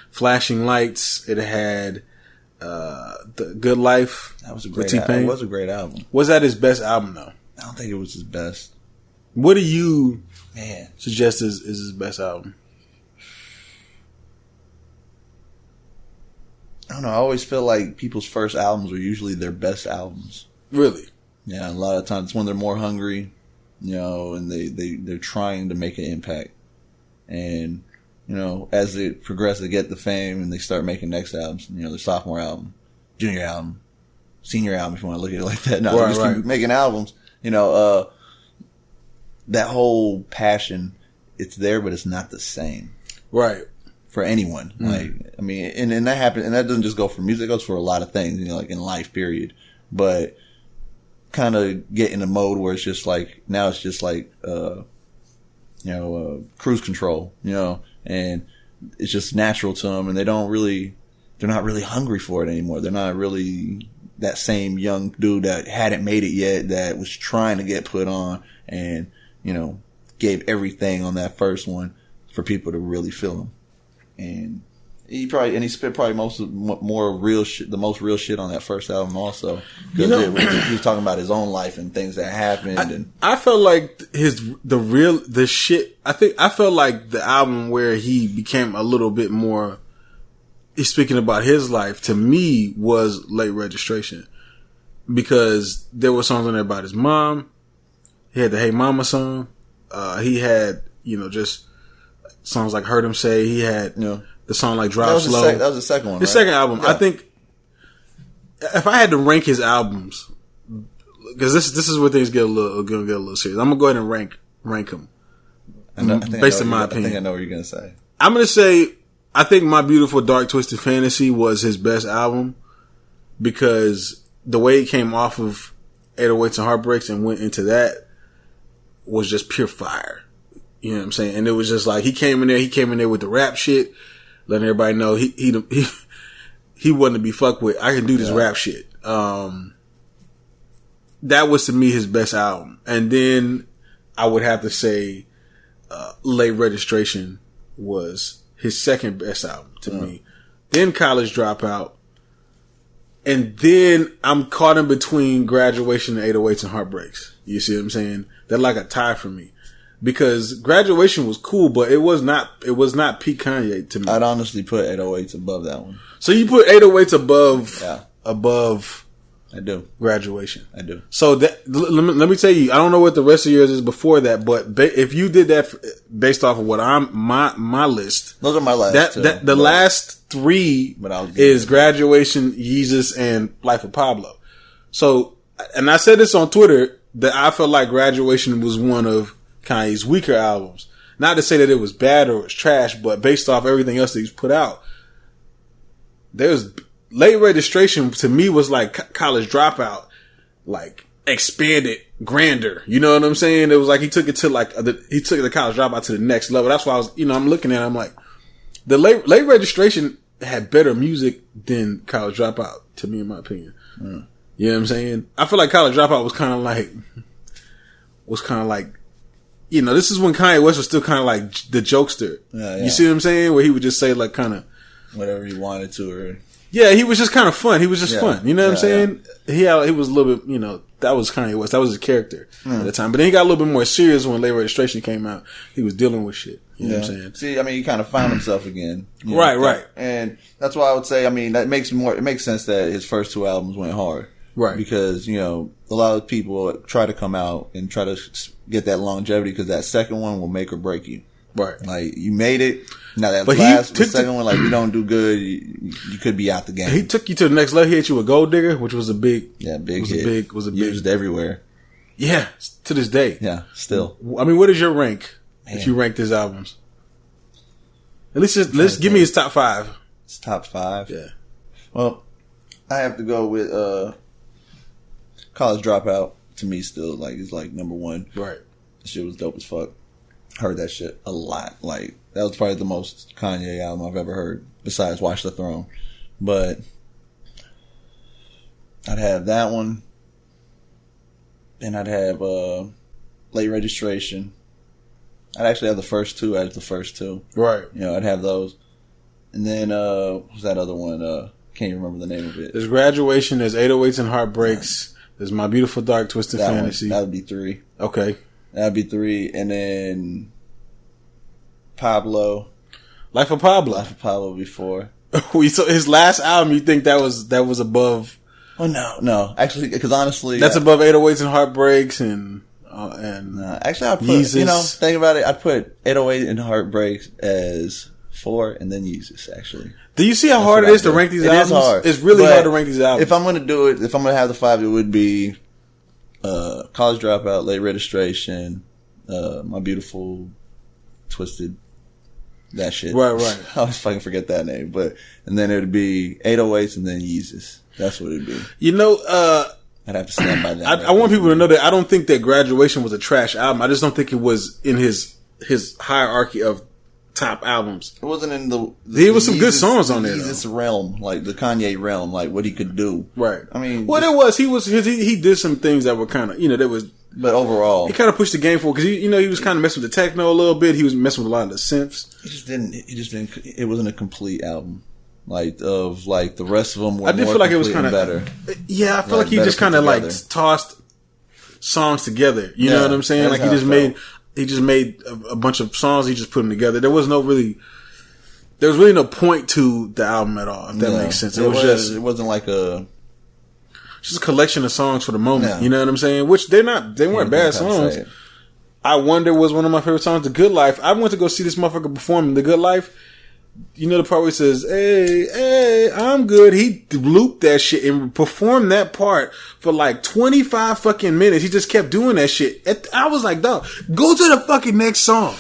Flashing Lights. It had The Good Life. That was a great album. It was a great album. Was that his best album, though? I don't think it was his best. What do you suggest is his best album? I don't know. I always feel like people's first albums are usually their best albums. Really? Yeah, a lot of times it's when they're more hungry, and they're trying to make an impact. And as they progress, they get the fame and they start making next albums. Their sophomore album, junior album, senior album, if you want to look at it like that. No, they just keep making albums. That whole passion, it's there, but it's not the same. Right. For anyone. Like, I mean, and that happens, and that doesn't just go for music, it goes for a lot of things, like in life, period. But kind of get in a mode where it's just like, now it's just like, cruise control, and it's just natural to them, and they're not really hungry for it anymore. They're not really that same young dude that hadn't made it yet, that was trying to get put on, and, you know, gave everything on that first one for people to really feel him. And he spit probably more real shit, the most real shit on that first album also. Because he was talking about his own life and things that happened. I felt like the shit. I felt like the album where he became a little bit more, he's speaking about his life, to me, was Late Registration. Because there were songs on there about his mom. He had the Hey Mama song. He had, you know, just songs like Heard Him Say. He had the song like Drive Slow. That was the second one, His second album. Yeah. I think if I had to rank his albums, because this is where things get a little serious. I'm gonna go ahead and rank them based on my opinion. I think I know what you're gonna say. I'm gonna say I think My Beautiful Dark Twisted Fantasy was his best album, because the way he came off of 808s and Heartbreaks and went into that was just pure fire. You know what I'm saying? And it was just like he came in there with the rap shit, letting everybody know he wasn't to be fucked with. I can do this rap shit. That was to me his best album. And then I would have to say Late Registration was his second best album to me. Then College Dropout. And then I'm caught in between Graduation and 808s and Heartbreaks. You see what I'm saying? They're like a tie for me. Because Graduation was cool, but it was not peak Kanye to me. I'd honestly put 808s above that one. So you put 808s above I do. Graduation. I do. So let me tell you, I don't know what the rest of yours is before that, but if you did that based off of what my list. Those are my last two. The last three is Graduation, Yeezus, and Life of Pablo. So, and I said this on Twitter, that I felt like Graduation was one of Kanye's weaker albums. Not to say that it was bad or it was trash, but based off everything else that he's put out, there's Late Registration to me was like College Dropout, like expanded, grander. You know what I'm saying? It was like he took it to he took the College Dropout to the next level. That's why I was, I'm looking at it, I'm like, the late Registration had better music than College Dropout, to me, in my opinion. You know what I'm saying? I feel like College Dropout was kind of like, this is when Kanye West was still kind of like the jokester. Yeah. You see what I'm saying? Where he would just say like kind of whatever he wanted to, or he was just kind of fun. He was just fun. You know what I'm saying? Yeah. He was a little bit, that was Kanye West. That was his character at the time. But then he got a little bit more serious when Late Registration came out. He was dealing with shit. You know what I'm saying? See, I mean, he kind of found himself again. Right. And that's why I would say, I mean, it makes sense that his first two albums went hard. Right. Because, a lot of people try to come out and try to get that longevity, because that second one will make or break you. Right. Like, you made it. Now that the second one, like, you don't do good, you could be out the game. He took you to the next level. He hit you with Gold Digger, which was a big hit. Was a big used everywhere. Yeah, to this day. Yeah, still. I mean, what is your rank if you rank his albums? At least let's give me his top 5. His top 5? Yeah. Well, I have to go with College Dropout. To me, still is like number one. Right. The shit was dope as fuck. Heard that shit a lot. Like, that was probably the most Kanye album I've ever heard, besides Watch the Throne. But I'd have that one. Then I'd have Late Registration. I'd actually have the first two as the first two. Right. I'd have those. And then what was that other one? Can't even remember the name of it. There's Graduation, there's 808s and Heartbreaks, there's My Beautiful Dark Twisted Fantasy. That would be 3. Okay. That'd be 3. And then Pablo. Life of Pablo. Life of Pablo would be 4. So his last album, you think that was above? Oh, no. Actually, because honestly, that's above 808s and Heartbreaks and actually, I'd put, Yeezus. Think about it. I'd put 808 and Heartbreaks as 4, and then Yeezus, actually. Do you see how hard it is to rank these albums? It is hard. It's really hard to rank these albums. If I'm going to do it, if I'm going to have the 5, it would be College Dropout, Late Registration, My Beautiful Twisted, that shit. Right. I always fucking forget that name. And then it would be 808s and then Yeezus. That's what it would be. I'd have to stand by that. I want people to know that I don't think that Graduation was a trash album. I just don't think it was in his hierarchy of top albums. It wasn't in the there was some good songs on there. This realm, like the Kanye realm, like what he could do. Right. I mean, well, he did some things that were kind of, there was. But overall, he kind of pushed the game forward because he was kind of messing with the techno a little bit. He was messing with a lot of the synths. He just didn't. It wasn't a complete album. Like the rest of them were. I did feel like it was kind of better. Yeah, I feel like he just kind of like tossed songs together. You know what I'm saying? Like he just made a bunch of songs. He just put them together. There was really no point to the album at all. If that makes sense. It wasn't like just a collection of songs for the moment. Yeah. You know what I'm saying? Which they weren't bad songs. I Wonder was one of my favorite songs. The Good Life. I went to go see this motherfucker perform The Good Life. You know the part where he says, hey, I'm good. He looped that shit and performed that part for like 25 fucking minutes. He just kept doing that shit. I was like, dog, go to the fucking next song.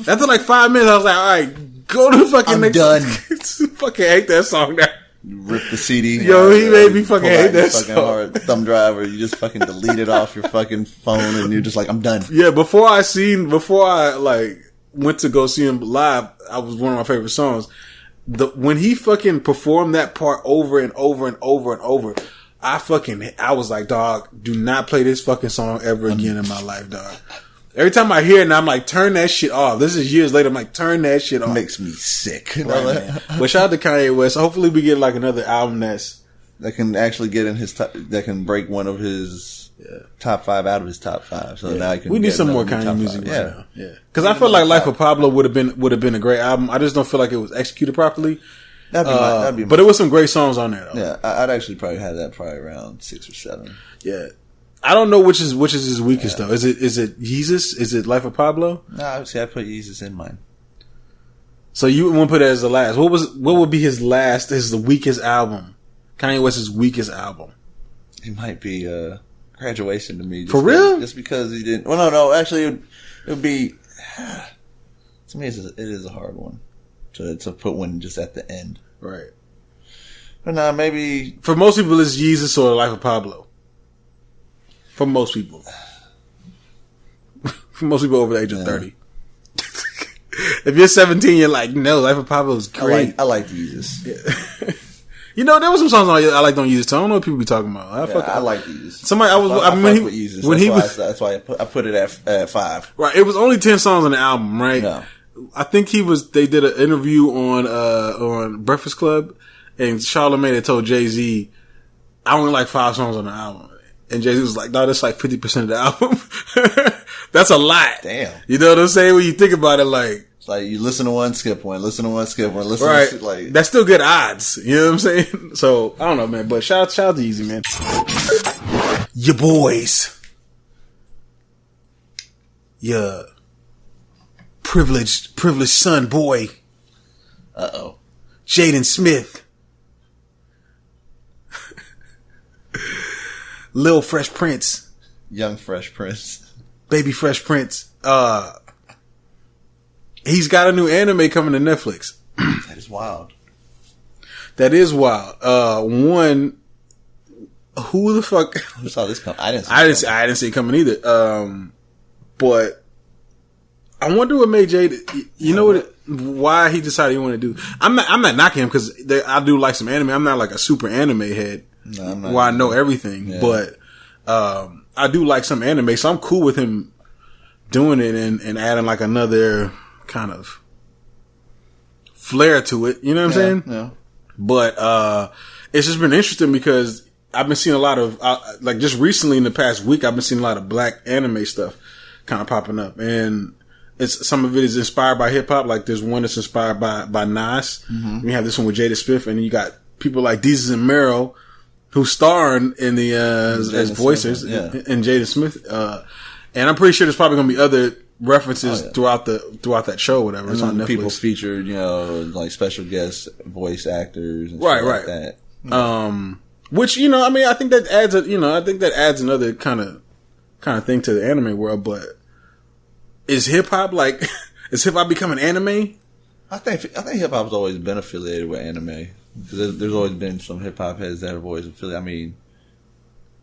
After like 5 minutes, I was like, all right, go to the fucking next song. I'm done. Fucking hate that song now. You rip the CD. Yo, he made me fucking hate that fucking song. Hard thumb drive, or you just fucking delete it off your fucking phone, and you're just like, I'm done. Yeah, before I like went to go see him live, I was one of my favorite songs. When he fucking performed that part over and over and over and over, I was like, dog, do not play this fucking song ever again in my life, dog. Every time I hear it, and I'm like, turn that shit off. This is years later. I'm like, turn that shit off. It makes me sick. Right, man. But shout out to Kanye West. Hopefully we get like another album that can actually get in his that can break one of his top 5 out of his top 5. So now we need some more Kanye music right now. Yeah. Because I feel like Life of Pablo would have been a great album. I just don't feel like it was executed properly. That'd be but it was some great songs on there though. Yeah, I'd actually probably have that around 6 or 7. Yeah. I don't know which is his weakest though. Is it Jesus? Is it Life of Pablo? No, obviously I put Jesus in mine. So you wouldn't put it as the last. What would be his last? Is the weakest album? Kanye West's weakest album. It might be Graduation to me. For real? Just because he didn't. Well, no. Actually, it would be. To me, it is a hard one to put one just at the end. Right. But nah, maybe for most people, it's Jesus or Life of Pablo. For most people. For most people over the age of 30. If you're 17, you're like, no, Life of Pablo is great. I like Jesus. Yeah. There was some songs I liked on Jesus. I don't know what people be talking about. I like Jesus. Somebody I with Jesus. That's why I put it at 5. Right. It was only 10 songs on the album, right? No. I think they did an interview on Breakfast Club, and Charlamagne had told Jay-Z, I only like 5 songs on the album. And Jay-Z was like, no, that's like 50% of the album. That's a lot. Damn. You know what I'm saying? When you think about it, like, it's like you listen to one, skip one, listen to one, skip one, listen right. to like that's still good odds. You know what I'm saying? So I don't know, man. But shout out to Easy, man. Your boys. Your privileged son boy. Uh-oh. Jaden Smith. Lil Fresh Prince. Young Fresh Prince. Baby Fresh Prince. He's got a new anime coming to Netflix. That is wild. That is wild. One, who the fuck? Who saw this come? I didn't see it coming either. But I wonder what made Jay. You know what? Why he decided he wanted to do? I'm not knocking him because I do like some anime. I'm not like a super anime head. No, I'm not. Where I know everything, yeah. But I do like some anime, so I'm cool with him doing it and adding like another kind of flair to it. You know what I'm saying? Yeah. But it's just been interesting because I've been seeing a lot of like just recently in the past week, I've been seeing a lot of black anime stuff kind of popping up, and some of it is inspired by hip hop. Like there's one that's inspired by Nas. Mm-hmm. You have this one with Jada Smith, and then you got people like Deezus and Mero who star in the as voices in Jada Smith. And I'm pretty sure there's probably going to be other references throughout that show, or whatever. And it's on Netflix. People featured, like special guest voice actors, and right, shit right. like that. Which I mean, I think that adds another kind of thing to the anime world. But is hip hop becoming anime? I think hip hop's always been affiliated with anime because there's always been some hip hop heads that have always affiliated. I mean,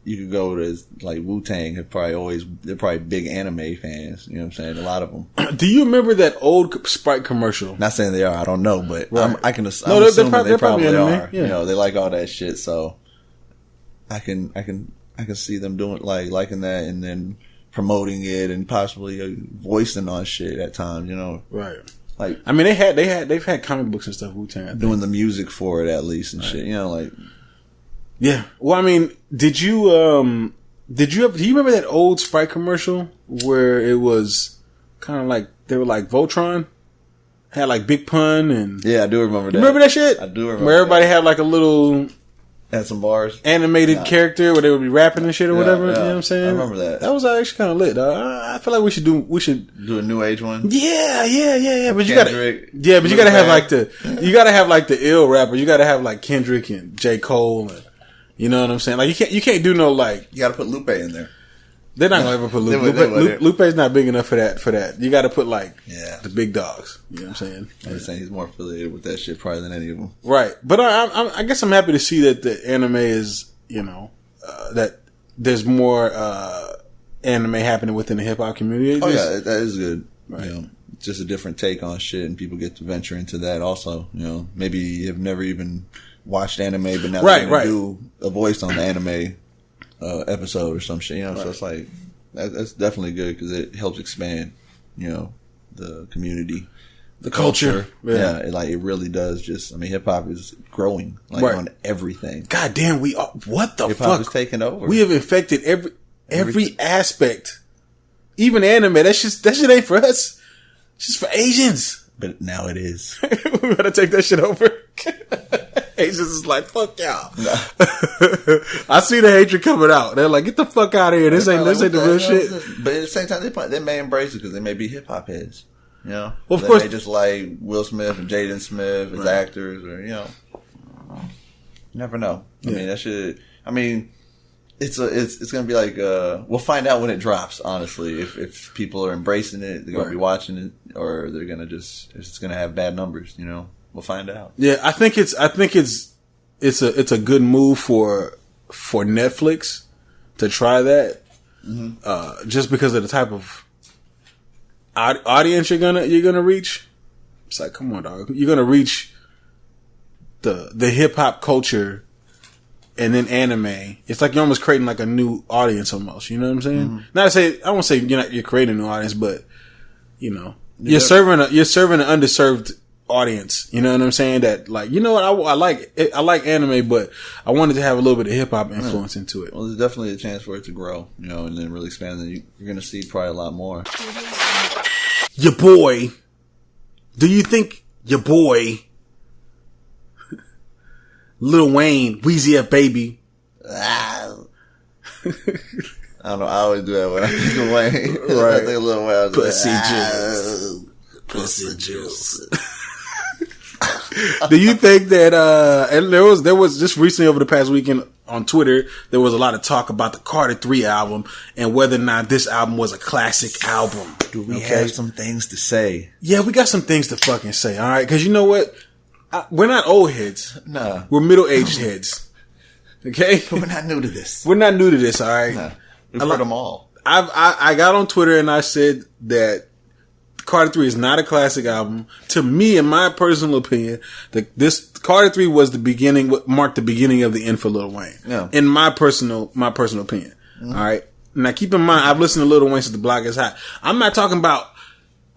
you could go to like Wu-Tang. They're probably big anime fans. You know what I'm saying? A lot of them. Do you remember that old Sprite commercial? Not saying they are. I don't know, but Right. I'm assuming they probably anime. are. Yeah. You know, they like all that shit. So I can see them doing liking that and then promoting it and possibly voicing on shit at times. You know, Right. like I mean, they've had comic books and stuff. Wu-Tang doing the music for it at least and shit. You know, like. Yeah. Well, I mean, do you remember that old Sprite commercial where it was kind of like, they were like Voltron? Had like Big Pun and... Yeah, I do remember that. You remember that shit? I do remember where everybody that. had like a little... Had some bars. Animated character where they would be rapping and shit or whatever. Yeah. You know what I'm saying? I remember that. That was actually kind of lit. I feel like we should Do a new age one? Yeah. But you Kendrick, gotta have like the ill rappers. You gotta have like Kendrick and J. Cole and, you know what I'm saying? Like you can't do no like... You gotta put Lupe in there. They're not gonna ever put Lupe. Lupe's not big enough for that. You gotta put like the big dogs. You know what I'm saying? I'm just saying he's more affiliated with that shit probably than any of them. Right. But I guess I'm happy to see that the anime is, you know, that there's more anime happening within the hip hop community. That is good. Right. You know, just a different take on shit, and people get to venture into that also. You know, maybe you've never even watched anime, but now they're gonna do a voice on the anime episode or some shit. You know, so it's like that's definitely good because it helps expand, you know, the community, the culture. Yeah, it really does. Just, I mean, hip hop is growing on everything. God damn, what the hip-hop fuck is taking over. We have infected every aspect, even anime. That shit ain't for us. It's just for Asians. But now it is. We gotta take that shit over. Asians is like, fuck y'all. No. I see the hatred coming out. They're like, get the fuck out of here. This ain't the real shit. But at the same time, they may embrace it because they may be hip hop heads. You know, well, of course, they just like Will Smith and Jaden Smith as actors, or you know, you never know. I mean, that shit. I mean, it's gonna be like we'll find out when it drops. Honestly, if people are embracing it, they're gonna be watching it, or they're gonna it's gonna have bad numbers. You know, we'll find out. Yeah, I think it's a good move for Netflix to try that, just because of the type of audience you're gonna reach. It's like, come on, dog, you're gonna reach the hip hop culture. And then anime, it's like you're almost creating like a new audience almost. You know what I'm saying? Mm-hmm. Not to say, I won't say you're creating a new audience, but you know, you're serving an underserved audience. You know what I'm saying? That like, you know what, I like anime, but I wanted to have a little bit of hip hop influence into it. Well, there's definitely a chance for it to grow, you know, and then really expand. And you're going to see probably a lot more. Your boy, do you think your boy Lil Wayne, Weezy F Baby? I don't know. I always do that when I think of Wayne. Right. I think of Lil Wayne. Pussy juice. Pussy juice. Do you think that, and there was just recently over the past weekend on Twitter, there was a lot of talk about the Carter 3 album and whether or not this album was a classic album. Do we have some things to say? Yeah, we got some things to fucking say, alright? Cause you know what? We're not old heads. Nah. We're middle-aged heads. Okay? But we're not new to this. We're not new to this, alright? Nah. We've heard them all. I got on Twitter and I said that Carter 3 is not a classic album. To me, in my personal opinion, this Carter 3 was marked the beginning of the end for Lil Wayne. Yeah. In my personal opinion. Mm-hmm. Alright? Now keep in mind, I've listened to Lil Wayne since The Block Is Hot. I'm not talking about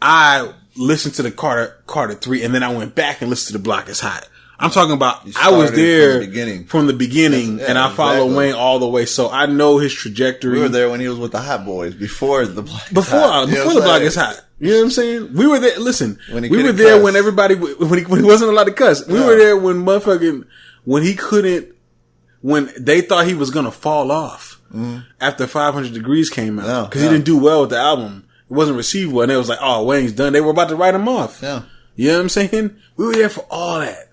I listened to the Carter 3 and then I went back and listened to The Block Is Hot. I'm talking about I was there from the beginning and I followed Wayne all the way, so I know his trajectory. We were there when he was with the Hot Boys before The Block Is Before Hot. The Block Is Hot. You know what I'm saying? We were there. Listen, we were there when everybody when he wasn't allowed to cuss. We were there when when they thought he was gonna fall off after 500 Degrees came out because he didn't do well with the album. It wasn't received well, and they was like, "Oh, Wayne's done." They were about to write him off. Yeah, you know what I'm saying? We were there for all that.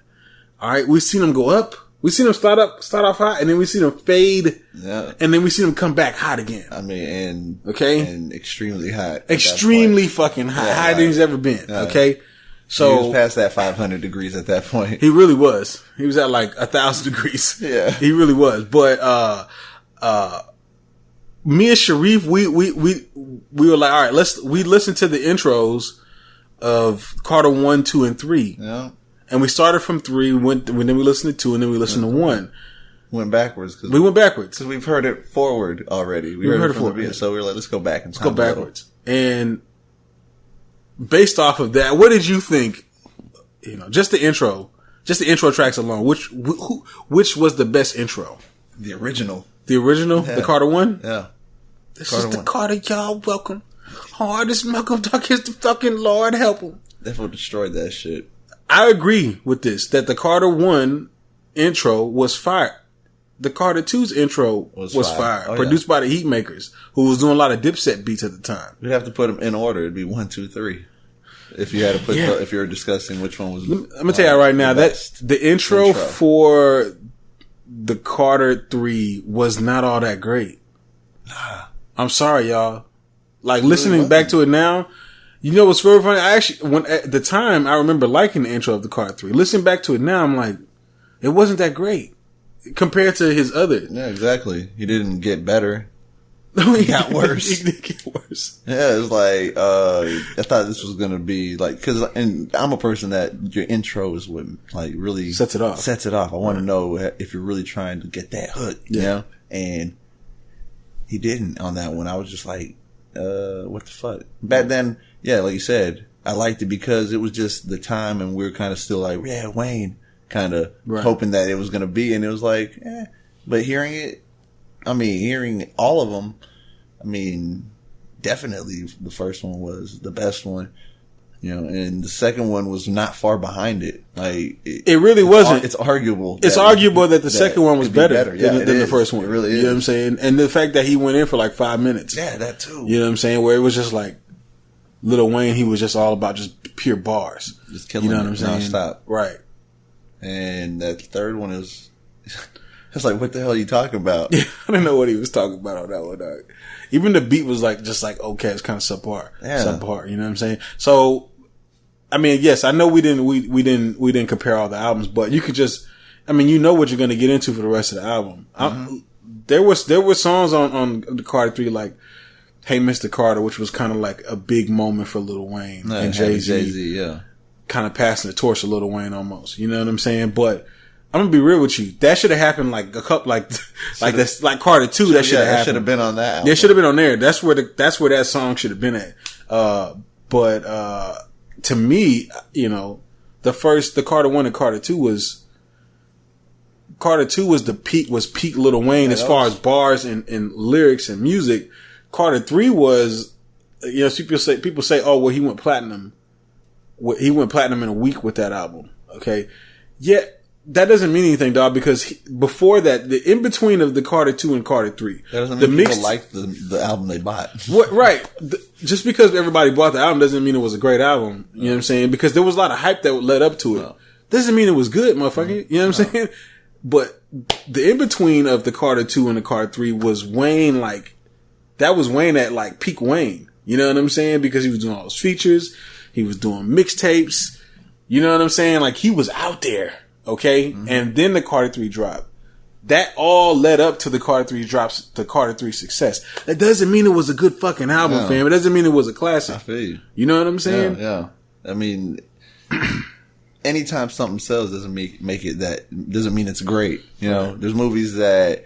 All right, we seen him go up. We seen him start off hot, and then we seen him fade. Yeah, and then we seen him come back hot again. I mean, and extremely hot, extremely fucking hot, hotter than he's ever been. Yeah. Okay, so he was past that 500 degrees at that point. He really was. He was at like 1,000 degrees. Yeah, he really was. But me and Sharif, we were like, all right, we listened to the intros of Carter 1, 2, and 3. Yeah. And we started from 3, then we listened to 2, and then we listened to 1. Went backwards. We went backwards. Because we've heard it forward already. We heard it forward. So we were like, let's go back and go backwards. And based off of that, what did you think? You know, just the intro tracks alone. Which was the best intro? The original. The original? Yeah. The Carter 1? Yeah. This is the Carter, y'all. Welcome. Hard as Malcolm Duck is the fucking Lord help him. They destroyed that shit. I agree with this, that the Carter 1 intro was fire. The Carter 2's intro was fire. Oh, produced by the Heatmakers, who was doing a lot of Dipset beats at the time. We'd have to put them in order. It'd be 1, 2, 3. If you had to put, if you were discussing which one was. Let me tell you right now that the intro for the Carter 3 was not all that great. I'm sorry, y'all. Like listening back to it now, you know what's very funny? I actually, at the time, I remember liking the intro of the Carter 3. Listening back to it now, I'm like, it wasn't that great compared to his other. Yeah, exactly. He didn't get better. He got worse. He did get worse. Yeah, it's like, I thought this was going to be like, and I'm a person that your intro is what like really sets it off. I want to know if you're really trying to get that hook, you know? And he didn't on that one. I was just like, what the fuck? Back then, yeah, like you said, I liked it because it was just the time and we were kind of still like, yeah, Wayne, kind of hoping that it was going to be. And it was like, but hearing all of them, definitely the first one was the best one, you know, and the second one was not far behind it. Like, it really wasn't. It's arguable. It's arguable that the second one was better than the first one. It really is. You know what I'm saying? And the fact that he went in for like 5 minutes. Yeah, that too. You know what I'm saying? Where it was just like, Lil Wayne, he was just all about just pure bars. Just killing you know what I'm saying? Nonstop. Right. And that third one is, it's like, what the hell are you talking about? I didn't know what he was talking about on that one, dog. Even the beat was like, just like, okay, it's kind of subpar. Yeah. Subpar, you know what I'm saying? So, yes, I know we didn't compare all the albums, but you could just, you know what you're going to get into for the rest of the album. Mm-hmm. There were songs on the Carter 3 like, Hey Mr. Carter, which was kind of like a big moment for Lil Wayne and Jay-Z. Yeah. Kind of passing the torch to Lil Wayne almost. You know what I'm saying? But I'm gonna be real with you. That should have happened like a couple, like Carter 2. That should have happened. Should have been on that album. Yeah, should have been on there. That's where that song should have been at. But to me, you know, the Carter 1 and Carter 2 was peak Lil Wayne as far as bars and lyrics and music. Carter 3 was, you know, people say, oh, well, he went platinum. He went platinum in a week with that album. Okay. Yeah, that doesn't mean anything, dog, because before that, the in between of the Carter 2 and Carter 3. That doesn't mean people liked the album they bought. Right. Just because everybody bought the album doesn't mean it was a great album. You know what I'm saying? Because there was a lot of hype that led up to it. No. Doesn't mean it was good, motherfucker. You know what I'm saying? But the in between of the Carter 2 and the Carter 3 was Wayne, like, that was Wayne at like peak Wayne. You know what I'm saying? Because he was doing all those features. He was doing mixtapes. You know what I'm saying? Like, he was out there. Okay. Mm-hmm. And then the Carter 3 dropped. That all led up to the Carter 3 drops, the Carter 3 success. That doesn't mean it was a good fucking album, fam. It doesn't mean it was a classic. I feel you. You know what I'm saying? Yeah. Anytime something sells doesn't mean it's great. You know, there's movies that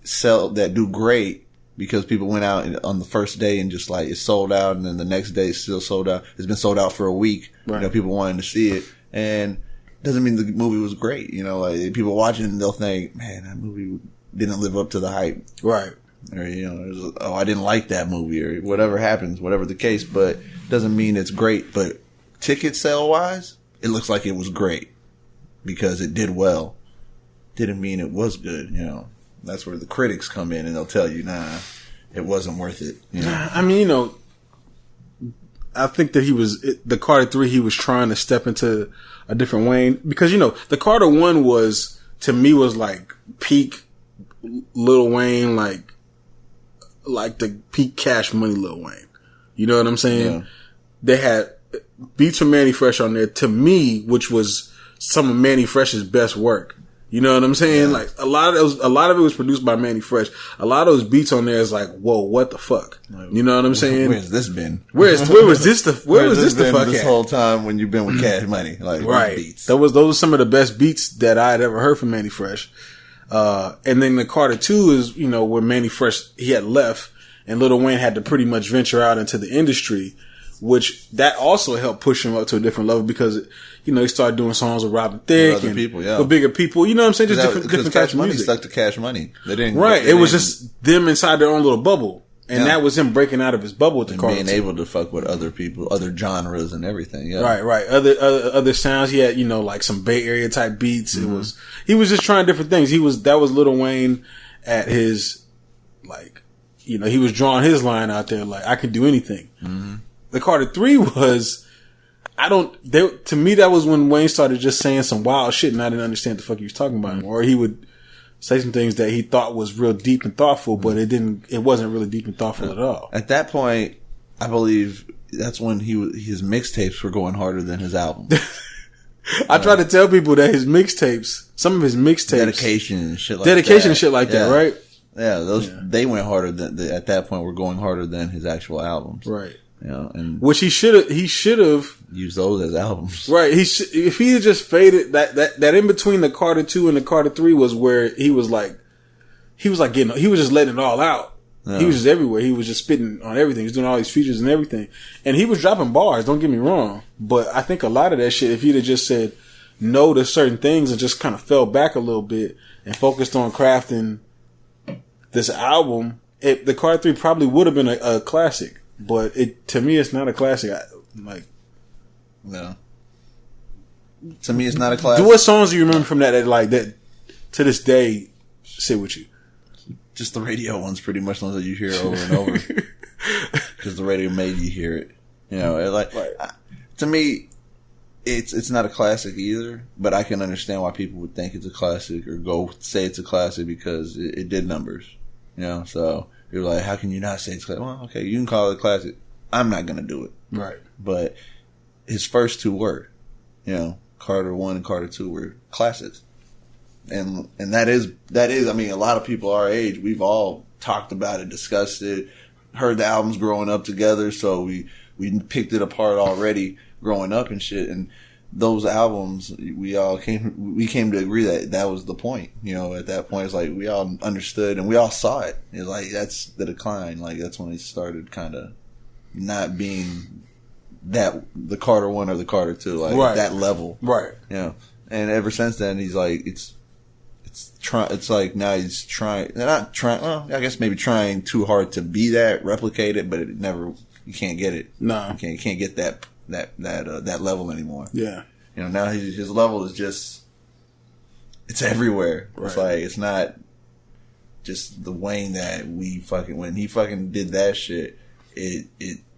do great because people went out on the first day and just like it's sold out, and then the next day it's still sold out. It's been sold out for a week. Right. You know, people wanting to see it, and doesn't mean the movie was great. You know, like people watching it, they'll think, man, that movie didn't live up to the hype. Right. Or, you know, I didn't like that movie, or whatever happens, whatever the case, but doesn't mean it's great. But ticket sale wise, it looks like it was great because it did well. Didn't mean it was good, you know. That's where the critics come in and they'll tell you, nah, it wasn't worth it. You know? I mean, you know, I think that the Carter 3, he was trying to step into a different Wayne, because, you know, the Carter 1 was, to me, was like peak Lil Wayne, like the peak Cash Money Lil Wayne. You know what I'm saying? Yeah. They had beats from Manny Fresh on there, to me, which was some of Manny Fresh's best work. You know what I'm saying? Like a lot of it was produced by Manny Fresh. A lot of those beats on there is like, whoa, what the fuck? You know what I'm saying? Where's this been? Where was this the fuck this at? whole time when you've been with Cash Money? Like Right. beats. Those were some of the best beats that I had ever heard from Manny Fresh. And then the Carter 2 is, you know, where Manny Fresh, he had left and Lil Wayne had to pretty much venture out into the industry, which that also helped push him up to a different level because, you know, he started doing songs with Robin Thicke with other people, yeah. with bigger people. You know what I'm saying? Just different Cash types of Money music. stuck to Cash Money. They didn't. Right. It was just them inside their own little bubble. And that was him breaking out of his bubble with the Carter. Being able to fuck with other people, other genres and everything. Yeah. Right. Other sounds. He had, you know, like some Bay Area type beats. He was just trying different things. That was Lil Wayne at his, like, you know, he was drawing his line out there like, I can do anything. Mm-hmm. The Carter 3 was, to me, that was when Wayne started just saying some wild shit and I didn't understand the fuck he was talking about anymore. Or he would say some things that he thought was real deep and thoughtful, but it wasn't really deep and thoughtful at all. At that point, I believe that's when his mixtapes were going harder than his albums. I try to tell people that some of his mixtapes, dedication and shit like that, right? Yeah, they went harder than at that point were going harder than his actual albums, right? You know, and which he should have used those as albums, right? If he had just faded that in between the Carter 2 and the Carter 3 was where he was just letting it all out. Yeah. He was just everywhere. He was just spitting on everything. He was doing all these features and everything, and he was dropping bars. Don't get me wrong, but I think a lot of that shit, if he'd have just said no to certain things and just kind of fell back a little bit and focused on crafting this album, the Carter 3 probably would have been a classic. But to me, it's not a classic. No. To me, it's not a classic. What songs do you remember from that to this day sit with you? Just the radio ones, pretty much, ones that you hear over and over. Because the radio made you hear it. You know, to me, it's not a classic either. But I can understand why people would think it's a classic or go say it's a classic because it did numbers. You know, so. You're like, how can you not say it's classic? Well, okay, you can call it a classic. I'm not going to do it. Right. But his first two were, you know, Carter 1 and Carter 2 were classics. And that is, I mean, a lot of people our age, we've all talked about it, discussed it, heard the albums growing up together. So we picked it apart already growing up and shit. And those albums, we came to agree that was the point. You know, at that point, it's like we all understood and we all saw it. It's like that's the decline. Like that's when it started kind of not being the Carter 1 or the Carter 2, like right. that level, right? You know, and ever since then, he's like it's like now he's trying. They're not trying. Well, I guess maybe trying too hard to be that, replicate it, but you can't get it. No, you can't get that level anymore. Yeah. You know, now his level is just, it's everywhere. Right. It's like, it's not just the Wayne that when he fucking did that shit,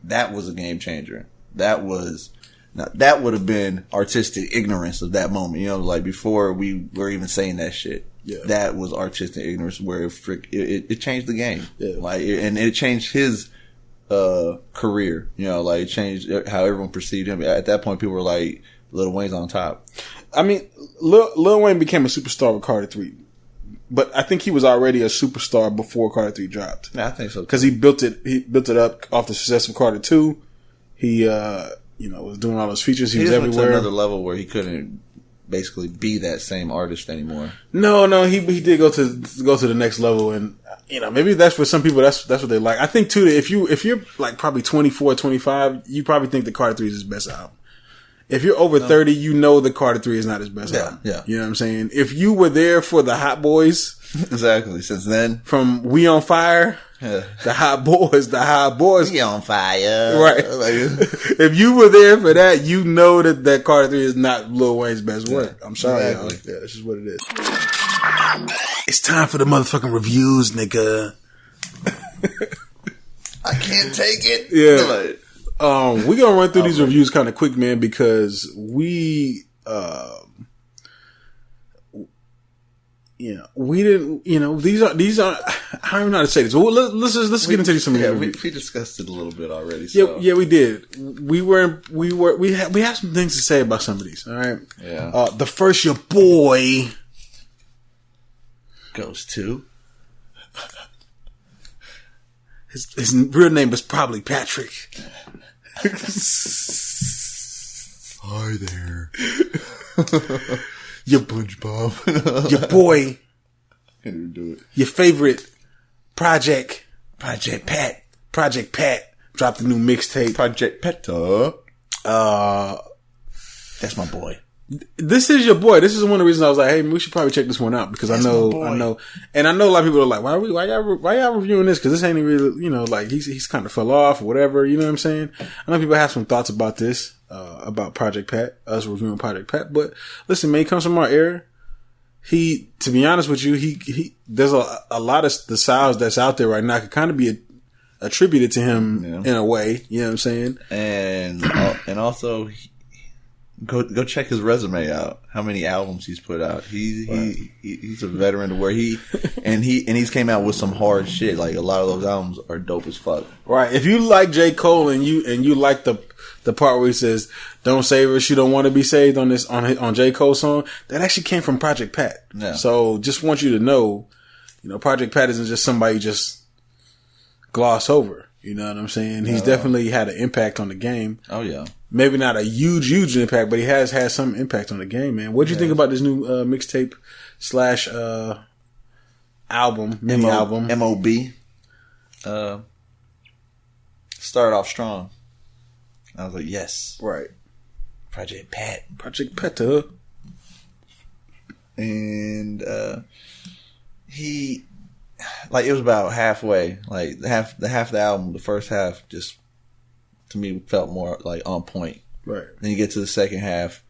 that was a game changer. That would have been artistic ignorance of that moment. You know, like before we were even saying that shit. Yeah. That was artistic ignorance where it changed the game. Yeah. Like, and it changed his career, you know, like changed how everyone perceived him. At that point, people were like, Lil Wayne's on top. I mean, Lil Wayne became a superstar with Carter 3, but I think he was already a superstar before Carter 3 dropped. Yeah, I think so. Because he built it up off the success of Carter 2. He, was doing all those features. He was everywhere. Went to another level where he couldn't basically be that same artist anymore. No, he did go to the next level, and you know, maybe that's for some people. That's what they like. I think too that if you're like probably 24, 25, you probably think the Carter 3 is his best album. If you're over 30, you know the Carter 3 is not his best album. Yeah. You know what I'm saying? If you were there for the Hot Boys, exactly. Since then, from We on Fire, the Hot Boys, We on Fire, right? If you were there for that, you know that Carter 3 is not Lil Wayne's best work. I'm sorry, y'all. Yeah, that's just what it is. It's time for the motherfucking reviews, nigga. I can't take it. Yeah. We're gonna run through these reviews kind of quick, man, because we didn't, these are, I don't know how to say this. Well, let's get into some of these reviews. We discussed it a little bit already. So. Yeah, we did. We have some things to say about some of these. All right. Yeah. The first, your boy, goes to... His real name is probably Patrick. Hi there. Your SpongeBob. your boy, Can't even do it. your favorite Project Pat dropped a new mixtape. Project Peta. That's my boy. This is your boy. This is one of the reasons I was like, hey, we should probably check this one out because I know, and I know a lot of people are like, why y'all reviewing this? Because this ain't really, like he's kind of fell off or whatever. You know what I'm saying? I know people have some thoughts about this, about Project Pat, us reviewing Project Pat. But listen, man, he comes from our era. To be honest with you, he there's a lot of the styles that's out there right now could kind of be attributed to him in a way. You know what I'm saying? And also. Go check his resume out. How many albums he's put out? He's a veteran to where he's came out with some hard shit. Like a lot of those albums are dope as fuck. Right. If you like J. Cole and you like the part where he says, "Don't save her, she don't want to be saved" on J. Cole's song, that actually came from Project Pat. Yeah. So just want you to know, Project Pat isn't just somebody you just gloss over. You know what I'm saying? He's definitely had an impact on the game. Oh yeah. Maybe not a huge impact, but he has had some impact on the game, man. What do you think about this new mixtape / album, mini album? MOB. Started off strong. I was like, yes. Right. Project Pat. And he, like, it was about halfway. Like, the half of the album, the first half, just, to me, felt more, like, on point. Right. Then you get to the second half,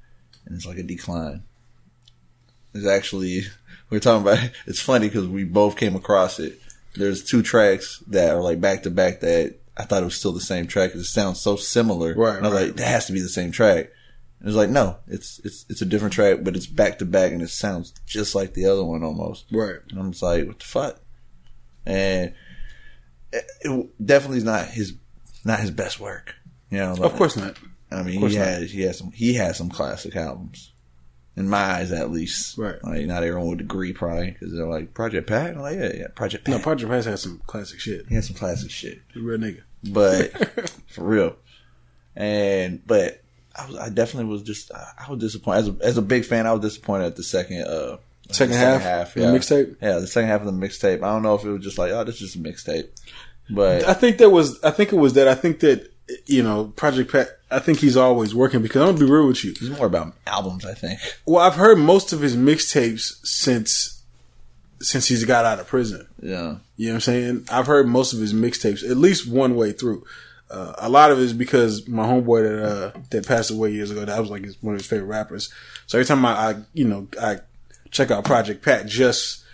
and it's like a decline. It's actually, we were talking about it. It's funny because we both came across it. There's 2 tracks that are, like, back to back that I thought it was still the same track because it sounds so similar. Right. And I was like, that has to be the same track. And it's like, no, it's a different track, but it's back to back, and it sounds just like the other one almost. Right. And I'm just like, what the fuck? And it definitely is not his best work. Like, of course not. I mean, he has some classic albums, in my eyes at least. Right. Like, not everyone would agree probably because they're like Project Pat. I'm like, yeah, Project Pat. No, Project Pat has some classic shit. He has some classic shit. He's a real nigga. But for real. But I definitely was just I was disappointed as a big fan. I was disappointed at the second half. Yeah. The mixtape. Yeah, the second half of the mixtape. I don't know if it was just like, oh, this is just a mixtape. But I think it was that. I think that Project Pat. I think he's always working because I'm gonna be real with you. He's more about albums, I think. Well, I've heard most of his mixtapes since he's got out of prison. Yeah, you know what I'm saying. I've heard most of his mixtapes at least one way through. A lot of it is because my homeboy that passed away years ago, that was like one of his favorite rappers. So every time I check out Project Pat just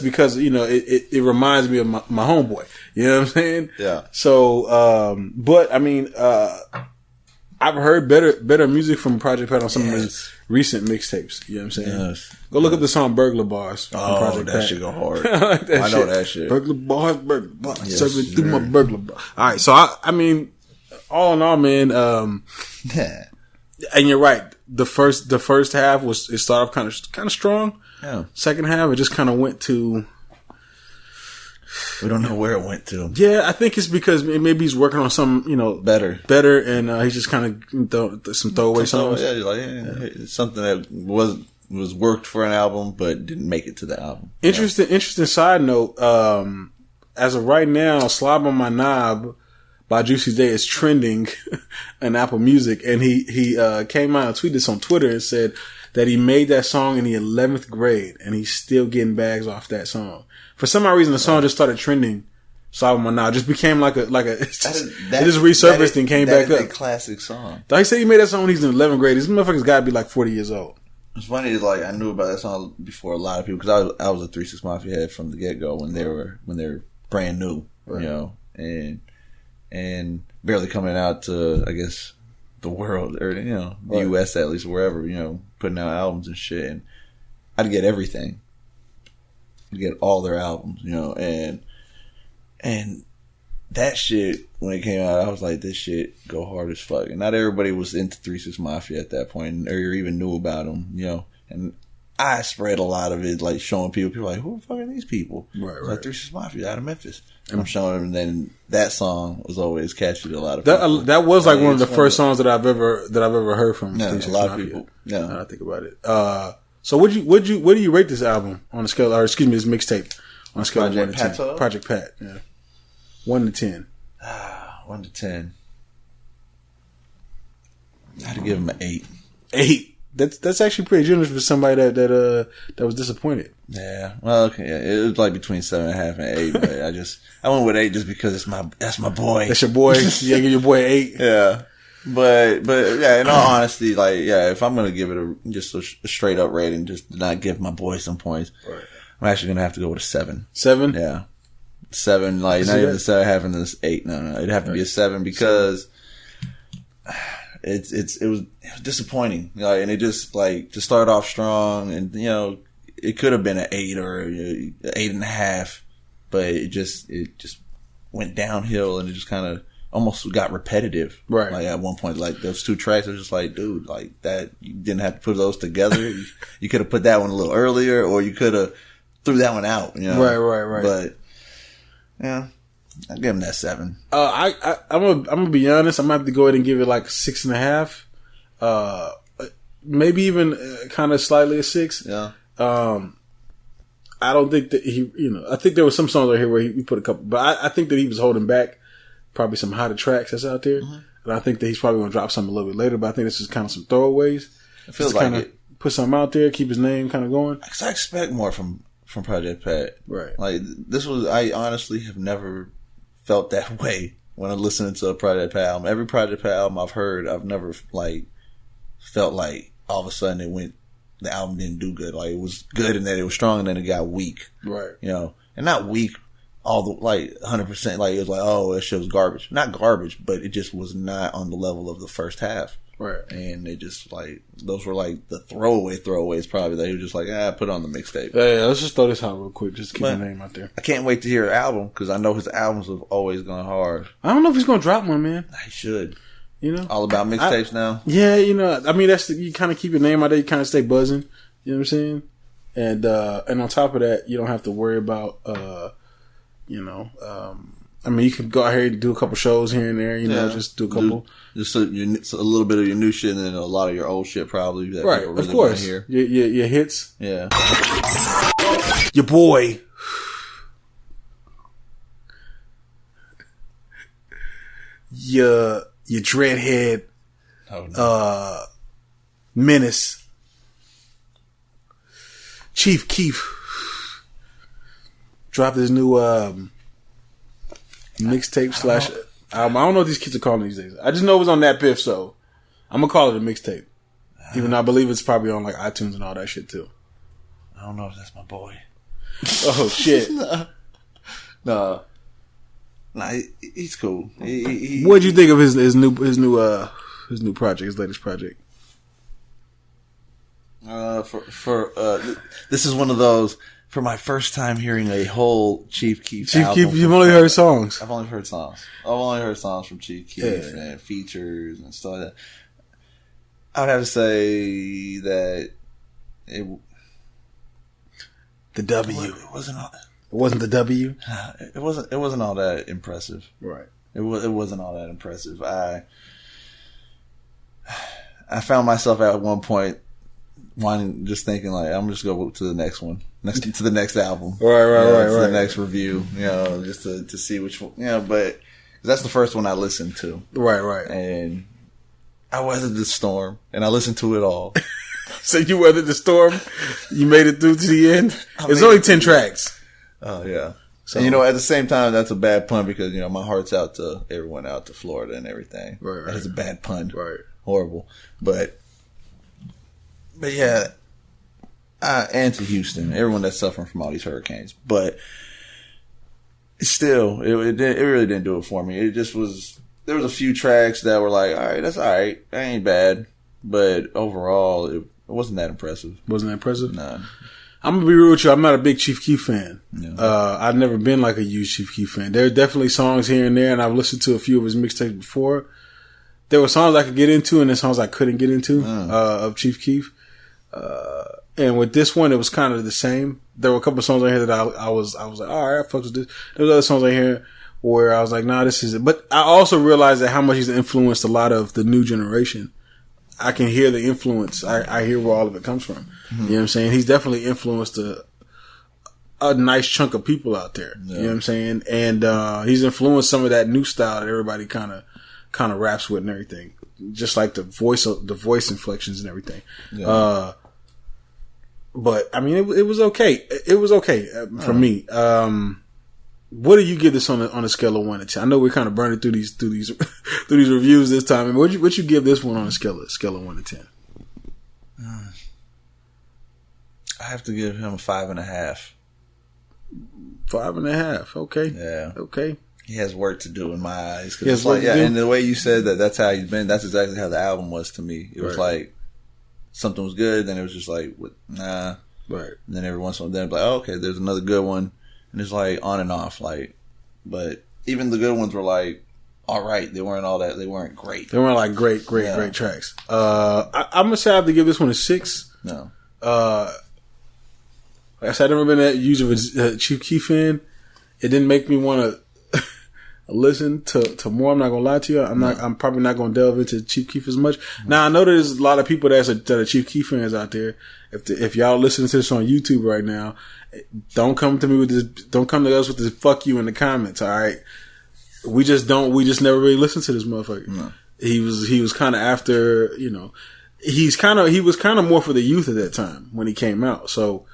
because, it reminds me of my homeboy. You know what I'm saying? Yeah. So, but I mean, I've heard better music from Project Pat on some of his recent mixtapes. You know what I'm saying? Yes. Go look up the song Burglar Bars. Oh, that shit go hard. I like that know that shit. Burglar Bars. Yes, Serving through my burglar bar. All right. So, I mean, all in all, man, and you're right. The first half it started off kind of strong. Yeah. Second half, it just kind of went to. We don't know where it went to. Yeah, I think it's because maybe he's working on some, better, and he's just kind of some throwaway songs. It's something that was worked for an album but didn't make it to the album. Interesting side note. As of right now, "Slob on My Knob" by Juicy J is trending in Apple Music, and he came out and tweeted this on Twitter and said that he made that song in the 11th grade, and he's still getting bags off that song. For some odd reason, the song just started trending. "Slob on My Knob" just became like a. It just resurfaced and came back up. That is a classic song. He said he made that song when he's in 11th grade. This motherfucker's got to be like 40 years old. It's funny, like I knew about that song before a lot of people because I was a 3 6 Mafia head from the get go when they were brand new, right. And barely coming out to, I guess, the world or the US at least, wherever, putting out albums and shit. And I'd get everything. I'd get all their albums, and that shit when it came out, I was like, this shit go hard as fuck. And not everybody was into 3 6 Mafia at that point, or even knew about them, And I spread a lot of it, like showing people like, who the fuck are these people? Right. Like 3 6 Mafia out of Memphis. And I'm showing them, and then that song was always catchy to a lot of people. That was like one of the first songs that I've ever heard from. Yeah, a lot of people. Yeah, now I think about it. So what do you rate this album on a scale, or excuse me, this mixtape on a scale of 1 to 10? Project Pat. Yeah, 1 to 10. 1 to 10. I had to give him an 8. 8. That's actually pretty generous for somebody that was disappointed. Yeah. Well, okay. Yeah. It was like between 7.5 and 8, but I went with 8 just because that's my boy. That's your boy. Yeah, give your boy 8. Yeah. But yeah, in all honesty, like, yeah, if I'm gonna give it just a straight up rating, just to not give my boy some points, right, I'm actually gonna have to go with a 7. 7? Yeah. 7, like, not even a 7.5 this 8. No. It'd have to be a 7 because it was disappointing, and it just like to start off strong, and it could have been an 8 or 8.5, but it just went downhill, and it just kind of almost got repetitive. Right. Like at one point, like those 2 tracks, I was just like, dude, like that, you didn't have to put those together. You could have put that one a little earlier, or you could have threw that one out. Right. But yeah. I'll give him that 7. I'm gonna be honest. I'm gonna have to go ahead and give it like 6.5. Maybe even kind of slightly a 6. Yeah. I don't think that he, I think there was some songs right here where he put a couple, but I think that he was holding back probably some hotter tracks that's out there, and I think that he's probably gonna drop something a little bit later. But I think this is kind of some throwaways. It feels like it. Put something out there, keep his name kind of going. Because I expect more from Project Pat. Right. Like I honestly have never felt that way when I listened to a Project Pat album. Every Project Pat album I've heard, I've never like felt like all of a sudden the album didn't do good. Like it was good and then it was strong and then it got weak. Right. And not weak all the like 100%. Like it was like, oh, that show's garbage. Not garbage, but it just was not on the level of the first half. Right. And it just like those were like the throwaways probably that he was just like, put on the mixtape. Yeah, let's just throw this out real quick. Just keep the name out there. I can't wait to hear an album because I know his albums have always gone hard. I don't know if he's gonna drop one, man. He should. All about mixtapes now. Yeah, I mean that's you kind of keep your name out there, you kind of stay buzzing. You know what I'm saying? And on top of that, you don't have to worry about I mean, you can go out here and do a couple shows here and there, just do a couple. Just a little bit of your new shit and then a lot of your old shit probably. That right, really of course. Hear. Your hits. Yeah. Your boy. Your dreadhead. Oh, no. Menace. Chief Keef. Dropped his new mixtape / album. I don't know what these kids are calling these days. I just know it was on that Piff, so I'm gonna call it a mixtape. Even though I believe it's probably on like iTunes and all that shit too. I don't know if that's my boy. Oh shit! No, he's cool. What did you think of his new project, his latest project? This is one of those. For my first time hearing a whole Chief Keef album. Chief Keef, you've only heard songs. I've only heard songs. I've only heard songs from Chief Keef and features and stuff like that. I would have to say that the W. It wasn't all. It wasn't the W. It wasn't all that impressive. Right. It wasn't all that impressive. I found myself at one point just thinking like, I'm just go to the next one. To the next album. Right. The next review, just to see which one, but that's the first one I listened to. Right. And I weathered the storm and I listened to it all. So you weathered the storm? You made it through to the end? It's only 10 tracks. Oh, yeah. So, and at the same time, that's a bad pun because, my heart's out to everyone out to Florida and everything. Right. That is a bad pun. Right. Horrible. But yeah. And to Houston, everyone that's suffering from all these hurricanes. But still, it really didn't do it for me. It just was, there was a few tracks that were like, all right, that's all right. That ain't bad. But overall, it wasn't that impressive. Wasn't that impressive? No. I'm going to be real with you. I'm not a big Chief Keef fan. Yeah. I've never been like a huge Chief Keef fan. There are definitely songs here and there, and I've listened to a few of his mixtapes before. There were songs I could get into and then songs I couldn't get into of Chief Keef. And with this one, it was kind of the same. There were a couple of songs on here that I was like, all right, I fucks with this. There was other songs on here where I was like, nah, this is it. But I also realized that how much he's influenced a lot of the new generation. I can hear the influence. I hear where all of it comes from. Mm-hmm. You know what I'm saying? He's definitely influenced a nice chunk of people out there. Yeah. You know what I'm saying? And he's influenced some of that new style that everybody kind of raps with and everything. Just like the voice inflections and everything. Yeah. But I mean, it was okay. It was okay for me. What do you give this on a scale of 1 to 10? I know we're kind of burning through these reviews this time. I mean, what you give this one on a scale of 1 to 10? I have to give him a 5.5. 5.5. Okay. Yeah. Okay. He has work to do in my eyes. Cause it's like, and the way you said that's how he's been. That's exactly how the album was to me. It was like something was good, then it was just like, nah. Right. And then every once in a while, then like, oh, okay, there's another good one, and it's like on and off. Like, but even the good ones were like, all right. They weren't all that. They weren't great. They weren't like great tracks. I'm gonna say I have to give this one a 6. No. Like I said, I've never been that huge of a Chief Keef fan. It didn't make me want to listen to more. I'm not gonna lie to you. I'm probably not gonna delve into Chief Keef as much. Now I know there's a lot of people that are Chief Keef fans out there. If y'all listening to this on YouTube right now, don't come to me with this. Don't come to us with this "fuck you" in the comments. All right, we just never really listened to this motherfucker. No. He was kind of after, you know, he was kind of more for the youth at that time when he came out. So,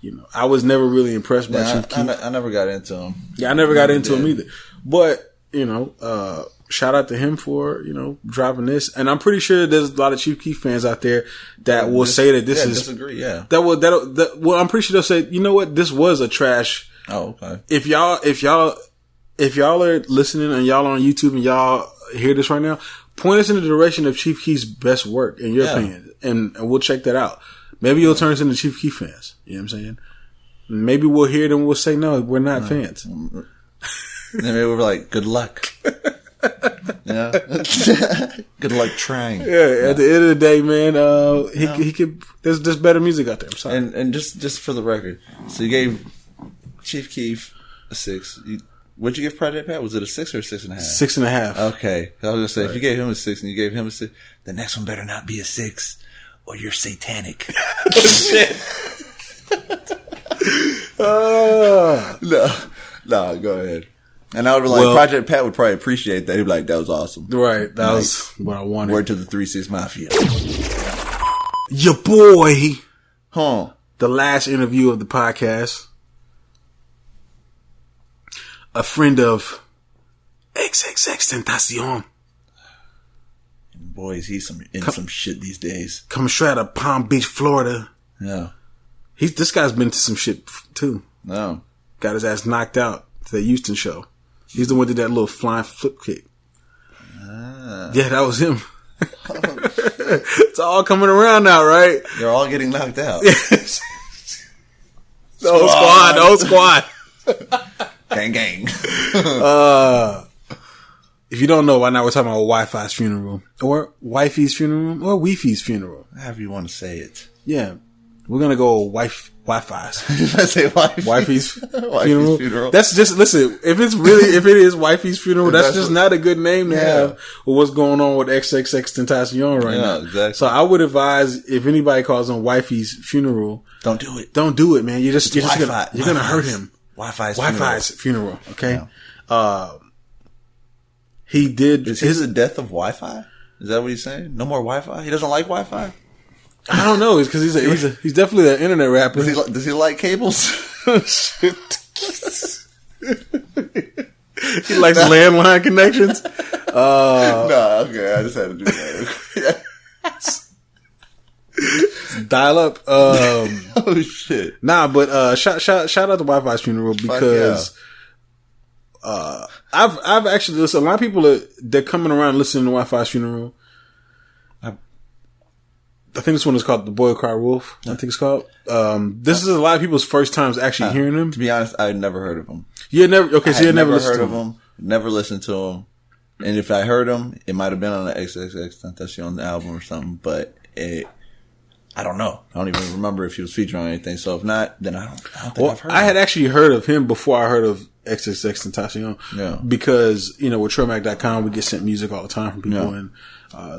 you know, I was never really impressed by Chief Keef. I never got into him. Yeah, I never got into him either. But, you know, shout out to him for, you know, dropping this. And I'm pretty sure there's a lot of Chief Keef fans out there that will say that this is... disagree, yeah. Well, I'm pretty sure they'll say, you know what, this was a trash... Oh, okay. If y'all are listening and y'all on YouTube and y'all hear this right now, point us in the direction of Chief Keef's best work, in your opinion. And we'll check that out. Maybe you'll turn us into Chief Keef fans. You know what I'm saying? Maybe we'll hear it and we'll say, no, we're not fans. And maybe we're like, good luck. Yeah. Good luck trying. Yeah, at the end of the day, man, he could, there's better music out there. I'm sorry. And just for the record, so you gave Chief Keef a 6. What'd you give Project Pat? Was it a 6 or a 6.5? 6.5. Okay. I was gonna say, if you gave him a 6 and you gave him a 6, the next one better not be a 6 or you're satanic. Shit. No, go ahead. And I would be like, Project Pat would probably appreciate that. He'd be like, that was awesome. Right. That was what I wanted. Word to the 3-6 Mafia. Your boy. Huh. The last interview of the podcast. A friend of XXXTentacion. Boy, is he some shit these days. Coming straight out of Palm Beach, Florida. Yeah. This guy's been to some shit too. No. Got his ass knocked out to the Houston show. He's the one who did that little flying flip kick. Yeah, that was him. It's all coming around now, right? They're all getting knocked out. The whole squad. Gang, gang. If you don't know, right now we're talking about Wi-Fi's funeral. Or Wifey's funeral. Or Wifey's funeral. However you want to say it. Yeah. We're going to go Wi-Fi's. I say Wifey's funeral. That's just, listen, if it is Wifey's funeral, that's just not a good name to have with what's going on with XXXTentacion right now. Exactly. So I would advise, if anybody calls on Wifey's funeral, don't do it. Don't do it, man. You're going to hurt him. Wi-Fi's funeral. Okay. Yeah. He did. Is his the death of Wi-Fi? Is that what he's saying? No more Wi-Fi? He doesn't like Wi-Fi? I don't know. It's because he's definitely an internet rapper. Does he like cables? Shit. He likes landline connections. No, okay. I just had to do that. Dial up. Oh shit. Nah, but shout out to Wi-Fi's funeral because I've actually listened. A lot of people they're coming around listening to Wi-Fi's funeral. I think this one is called The Boy Cry Wolf. I think it's called. This is a lot of people's first times actually hearing him. To be honest, I had never heard of him. You had never. Okay, so you had never listened heard to of him. Never listened to him. And if I heard him, it might have been on the XXXTentacion album or something. But I I don't know. I don't even remember if he was featured on anything. So if not, then I don't think I've heard I of had him. actually heard of him before I heard of XXXTentacion. Yeah. Because, with TrillMac.com, we get sent music all the time from people, and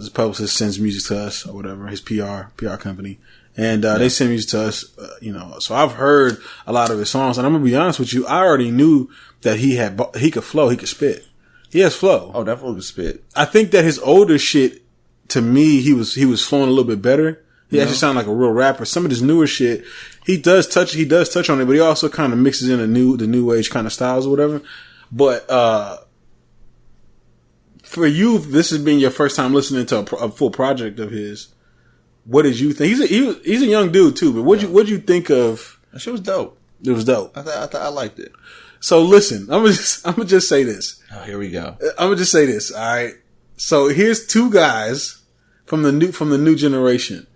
this publicist sends music to us or whatever, his PR company. And they send music to us, So I've heard a lot of his songs, and I'm gonna be honest with you, I already knew that he could flow, he could spit. He has flow. Oh, definitely could spit. I think that his older shit, to me, he was flowing a little bit better. He actually sounded like a real rapper. Some of his newer shit, he does touch on it, but he also kind of mixes in the new age kind of styles or whatever. But for you, this has been your first time listening to a full project of his. What did you think? He's a young dude too, but what'd you think of? That shit was dope. It was dope. I thought I liked it. So listen, I'm gonna just say this. Oh, here we go. I'm gonna just say this. All right. So here's two guys from the new generation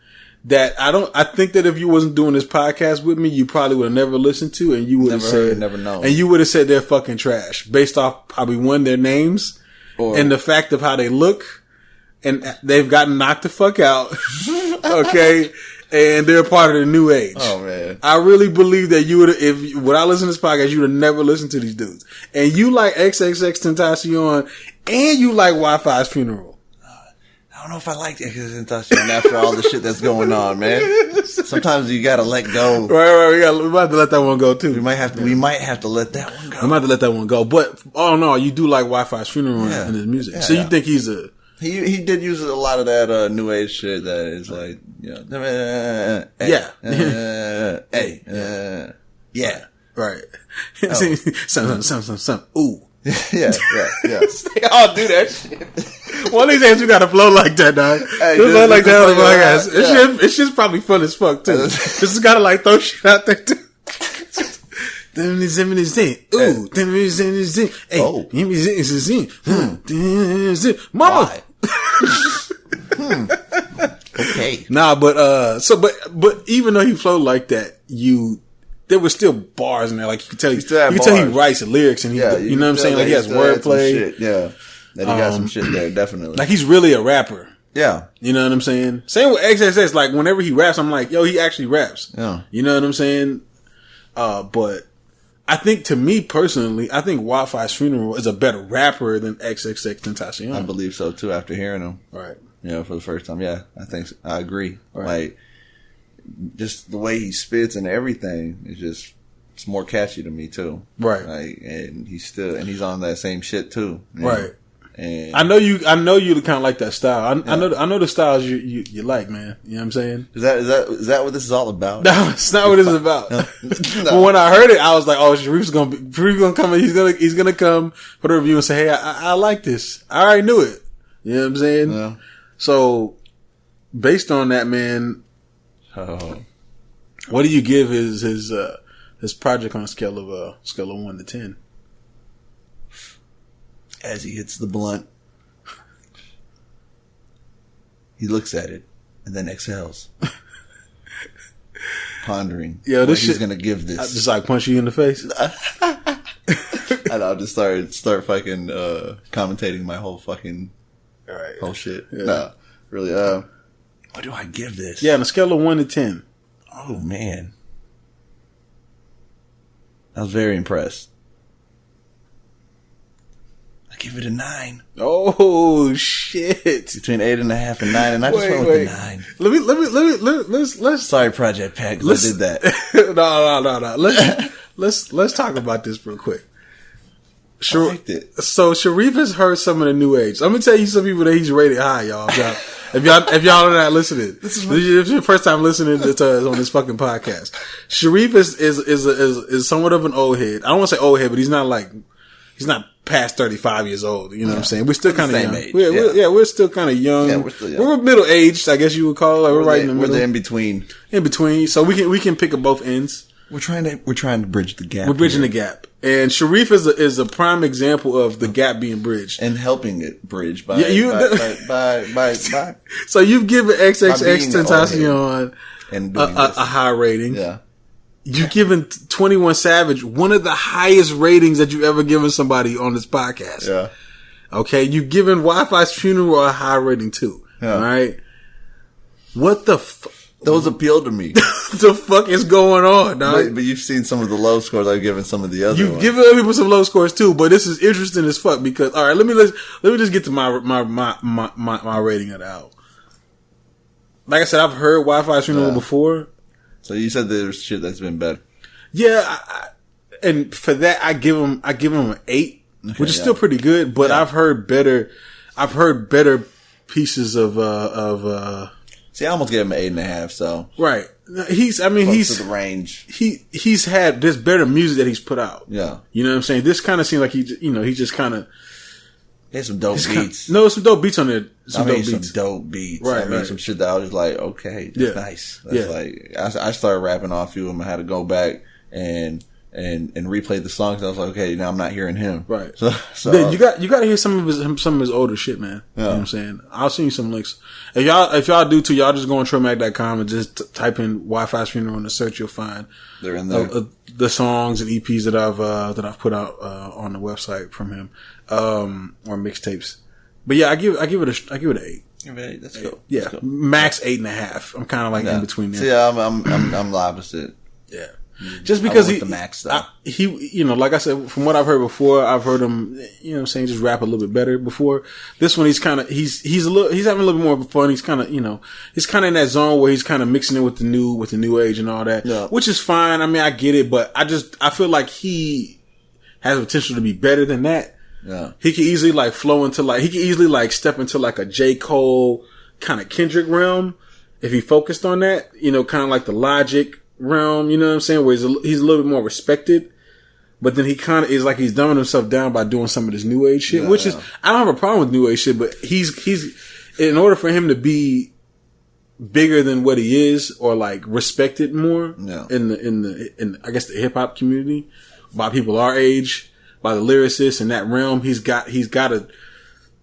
that I think that if you wasn't doing this podcast with me, you probably would have never listened to, and you would have said, never known. and you would have said they're fucking trash based off probably their names and the fact of how they look, and they've gotten knocked the fuck out. Okay. And they're part of the new age. Oh man. I really believe that you would when I listen to this podcast, you would have never listened to these dudes. And you like XXXTentacion and you like Wi-Fi's Funeral. I don't know if I like XXXTentacion after all the shit that's going on, man. Sometimes you gotta let go. Right. We might have to let that one go too. We might have to let that one go. I might have to let that one go. But all in all, you do like Wi-Fi's Funeral in his music. So you think he's a... He did use a lot of that new age shit that is like, Right. Some. Ooh. Yeah. They all do that shit. One of these days you gotta flow like that, dog. Hey, just flow like that on the podcast. Yeah. It's just probably fun as fuck too. Just gotta like throw shit out there too. Ooh, hey, mama. Okay. Nah, but even though he flowed like that, there were still bars in there. Like you can tell he writes the lyrics, and you know what I'm saying? Like he has wordplay. Yeah. That he got some shit there, definitely. Like he's really a rapper. Yeah. You know what I'm saying? Same with XXX. Like whenever he raps, I'm like, yo, he actually raps. Yeah. You know what I'm saying? But I think, to me personally, I think Wi-Fi's Funeral is a better rapper than XXXTentacion. I believe so too after hearing him. Right. For the first time. Yeah. I think so. I agree. Right. Like, just the way he spits and everything is it's more catchy to me too. Right. Like, and he's on that same shit too. Right. And I know you kind of like that style. I know the styles you like, man. You know what I'm saying? Is that what this is all about? No, it's not what it's about. No. But when I heard it, I was like, "Oh, Sharif's gonna come. He's gonna come for the review and say, hey, I like this. I already knew it. You know what I'm saying? Yeah. So, based on that, man, what do you give his project on a scale of 1 to 10? As he hits the blunt, he looks at it and then exhales, pondering. Yo, this he's shit, gonna give this. I just like punch you in the face. And I'll just start fucking commentating my whole fucking whole shit. Yeah. Nah, really. What do I give this? Yeah, on a scale of 1 to 10. Oh man, I was very impressed. I give it a 9. Oh shit! Between 8.5 and 9, and I just went with the 9. Let's. Sorry, Project Pack, I did that. No. Let's talk about this real quick. I liked it. So Sharif has heard some of the new age. I'm gonna tell you some people that he's rated high, y'all. If y'all are not listening, this is your first time listening to us on this fucking podcast. Sharif is somewhat of an old head. I don't want to say old head, but he's not past 35 years old. You know what I'm saying? We're still kind of young. Age. We're still kind of young. Yeah, we're still young. We're middle aged, I guess you would call it. Like we're right in the middle. We're the in between. In between, so we can pick up both ends. We're trying to bridge the gap. We're bridging the gap, and Sharif is a prime example of the gap being bridged and helping it bridge by So you've given XXXTentacion and a high rating. Yeah. You've given 21 Savage one of the highest ratings that you've ever given somebody on this podcast. Yeah. Okay. You've given Wi-Fi's Funeral a high rating too. Yeah. All right. What the Those appeal to me. What the fuck is going on, dog? But you've seen some of the low scores I've given some of the other You've ones. given other people some low scores too, but this is interesting as fuck because all right, let me just get to my rating of the album. Like I said, I've heard Wi-Fi's Funeral before. So you said there's shit that's been better. Yeah, and for that I give him an 8, which is still pretty good. But I've heard better pieces of. See, I almost gave him an 8.5. So right, he's to the range. There's better music that he's put out. Yeah, you know what I'm saying. This kind of seems like he just kind of. There's some dope beats. Some dope beats on there. Some dope beats. Right, some shit that I was just like, okay, that's nice. That's like, I started rapping off a few of them. I had to go back and replay the songs. I was like, okay, now I'm not hearing him. Right. So yeah, you got to hear some of his older shit, man. You know what I'm saying? I'll send you some links. If y'all do too, y'all just go on trillmac.com and just type in Wi-Fi's Funeral in the search. You'll find they're in there. The songs and EPs that I've put out on the website from him, or mixtapes. But yeah, I give it an 8. Right, that's cool. Yeah, that's cool. Max 8.5. I'm kind of like in between there. See, I'm the opposite. Yeah. Just because the max though. he, like I said, from what I've heard before, I've heard him, saying just rap a little bit better before. This one, he's having a little bit more fun. He's kind of, he's kind of in that zone where he's kind of mixing it with the new age and all that, which is fine. I mean, I get it, but I feel like he has potential to be better than that. Yeah. He could easily step into like a J. Cole kind of Kendrick realm if he focused on that, kind of like the Logic realm, you know what I'm saying, where he's a little bit more respected, but then he kind of is like he's dumbing himself down by doing some of this new age shit, which is, I don't have a problem with new age shit, but he's in order for him to be bigger than what he is or like respected more in I guess the hip hop community by people our age, by the lyricists in that realm, he's got to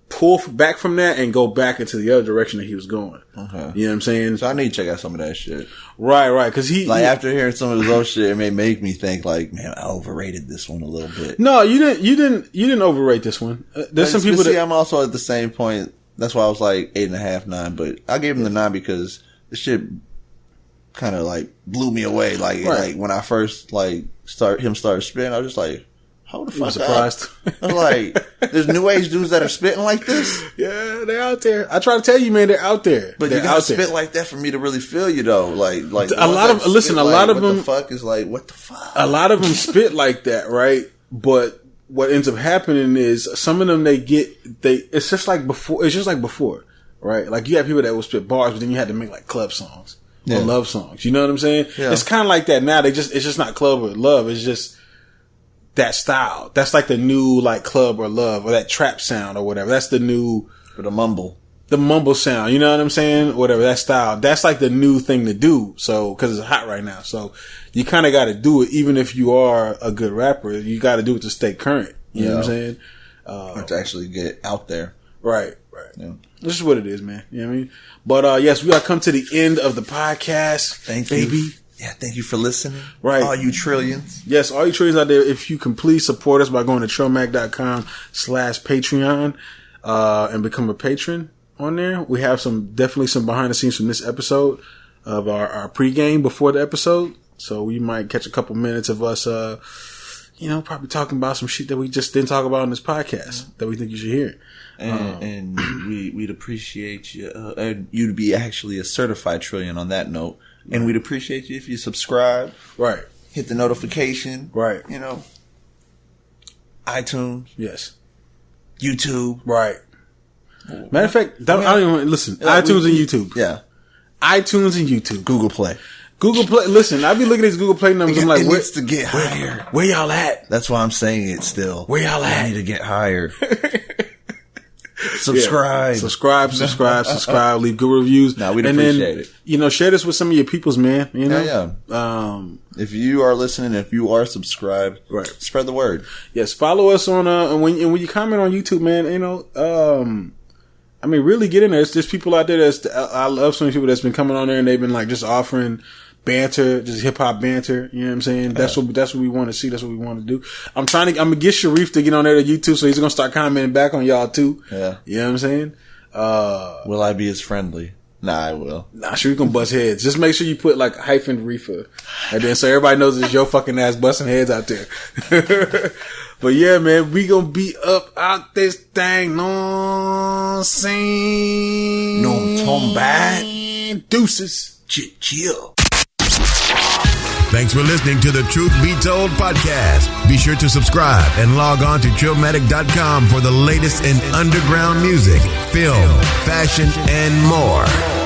pull back from that and go back into the other direction that he was going. Okay. You know what I'm saying? So I need to check out some of that shit. Right. Cause after hearing some of his old shit, it may make me think like, man, I overrated this one a little bit. No, you didn't overrate this one. There's some people I'm also at the same point. That's why I was like 8.5, 9, but I gave him the 9 because this shit kind of like blew me away. Like when I first started spitting, I was just like, how the fuck? I'm surprised. I'm like, there's new age dudes that are spitting like this? Yeah, they're out there. I try to tell you, man, they're out there. But you gotta spit like that for me to really feel you, though. Like a lot of them. What the fuck is like? What the fuck? A lot of them spit like that, right? But what ends up happening is some of them it's just like before, right? Like you have people that will spit bars, but then you had to make like club songs or love songs. You know what I'm saying? Yeah. It's kind of like that now. It's just not club or love. It's just that style. That's like the new like club or love or that trap sound or whatever. That's the new or the mumble sound. You know what I'm saying? Whatever that style. That's like the new thing to do. So because it's hot right now, so you kind of got to do it. Even if you are a good rapper, you got to do it to stay current. You know what I'm saying? Or to actually get out there. Right. Yeah. This is what it is, man. You know what I mean? But yes, we got to come to the end of the podcast. Thank you, baby. Yeah, thank you for listening. Right. All you trillions. Yes, all you trillions out there, if you can please support us by going to trillmac.com/Patreon, and become a patron on there. We have definitely some behind the scenes from this episode of our pregame before the episode. So we might catch a couple minutes of us, probably talking about some shit that we just didn't talk about on this podcast that we think you should hear. And we'd appreciate you, and you to be actually a certified trillion on that note. And we'd appreciate you if you subscribe. Right. Hit the notification. Right. iTunes. Yes. YouTube. Right. Matter of fact, I don't even listen. iTunes and YouTube. Yeah. iTunes and YouTube. Google Play. Listen, I be looking at these Google Play numbers. I'm like, it needs to get higher. Where y'all at? That's why I'm saying it still. Where y'all at? I need to get higher. Subscribe. Subscribe. Leave good reviews. No, we'd appreciate it. Share this with some of your peoples, man. Yeah. If you are listening, if you are subscribed, right, spread the word. Yes, follow us on when you comment on YouTube, man. Really get in there. There's people out there I love so many people that's been coming on there and they've been like just offering banter, just hip hop banter. You know what I'm saying? That's what we want to see. That's what we want to do. I'm gonna get Sharif to get on there to YouTube, so he's gonna start commenting back on y'all too. Yeah. You know what I'm saying? Will I be as friendly? Nah, I will. Nah, sure, we gonna bust heads. Just make sure you put like hyphen Riffa, and then so everybody knows it's your fucking ass busting heads out there. But yeah, man, we gonna be up out this thing. No scene. No come back. Deuces. Chill. Thanks for listening to the Truth Be Told podcast. Be sure to subscribe and log on to trillmatic.com for the latest in underground music, film, fashion, and more.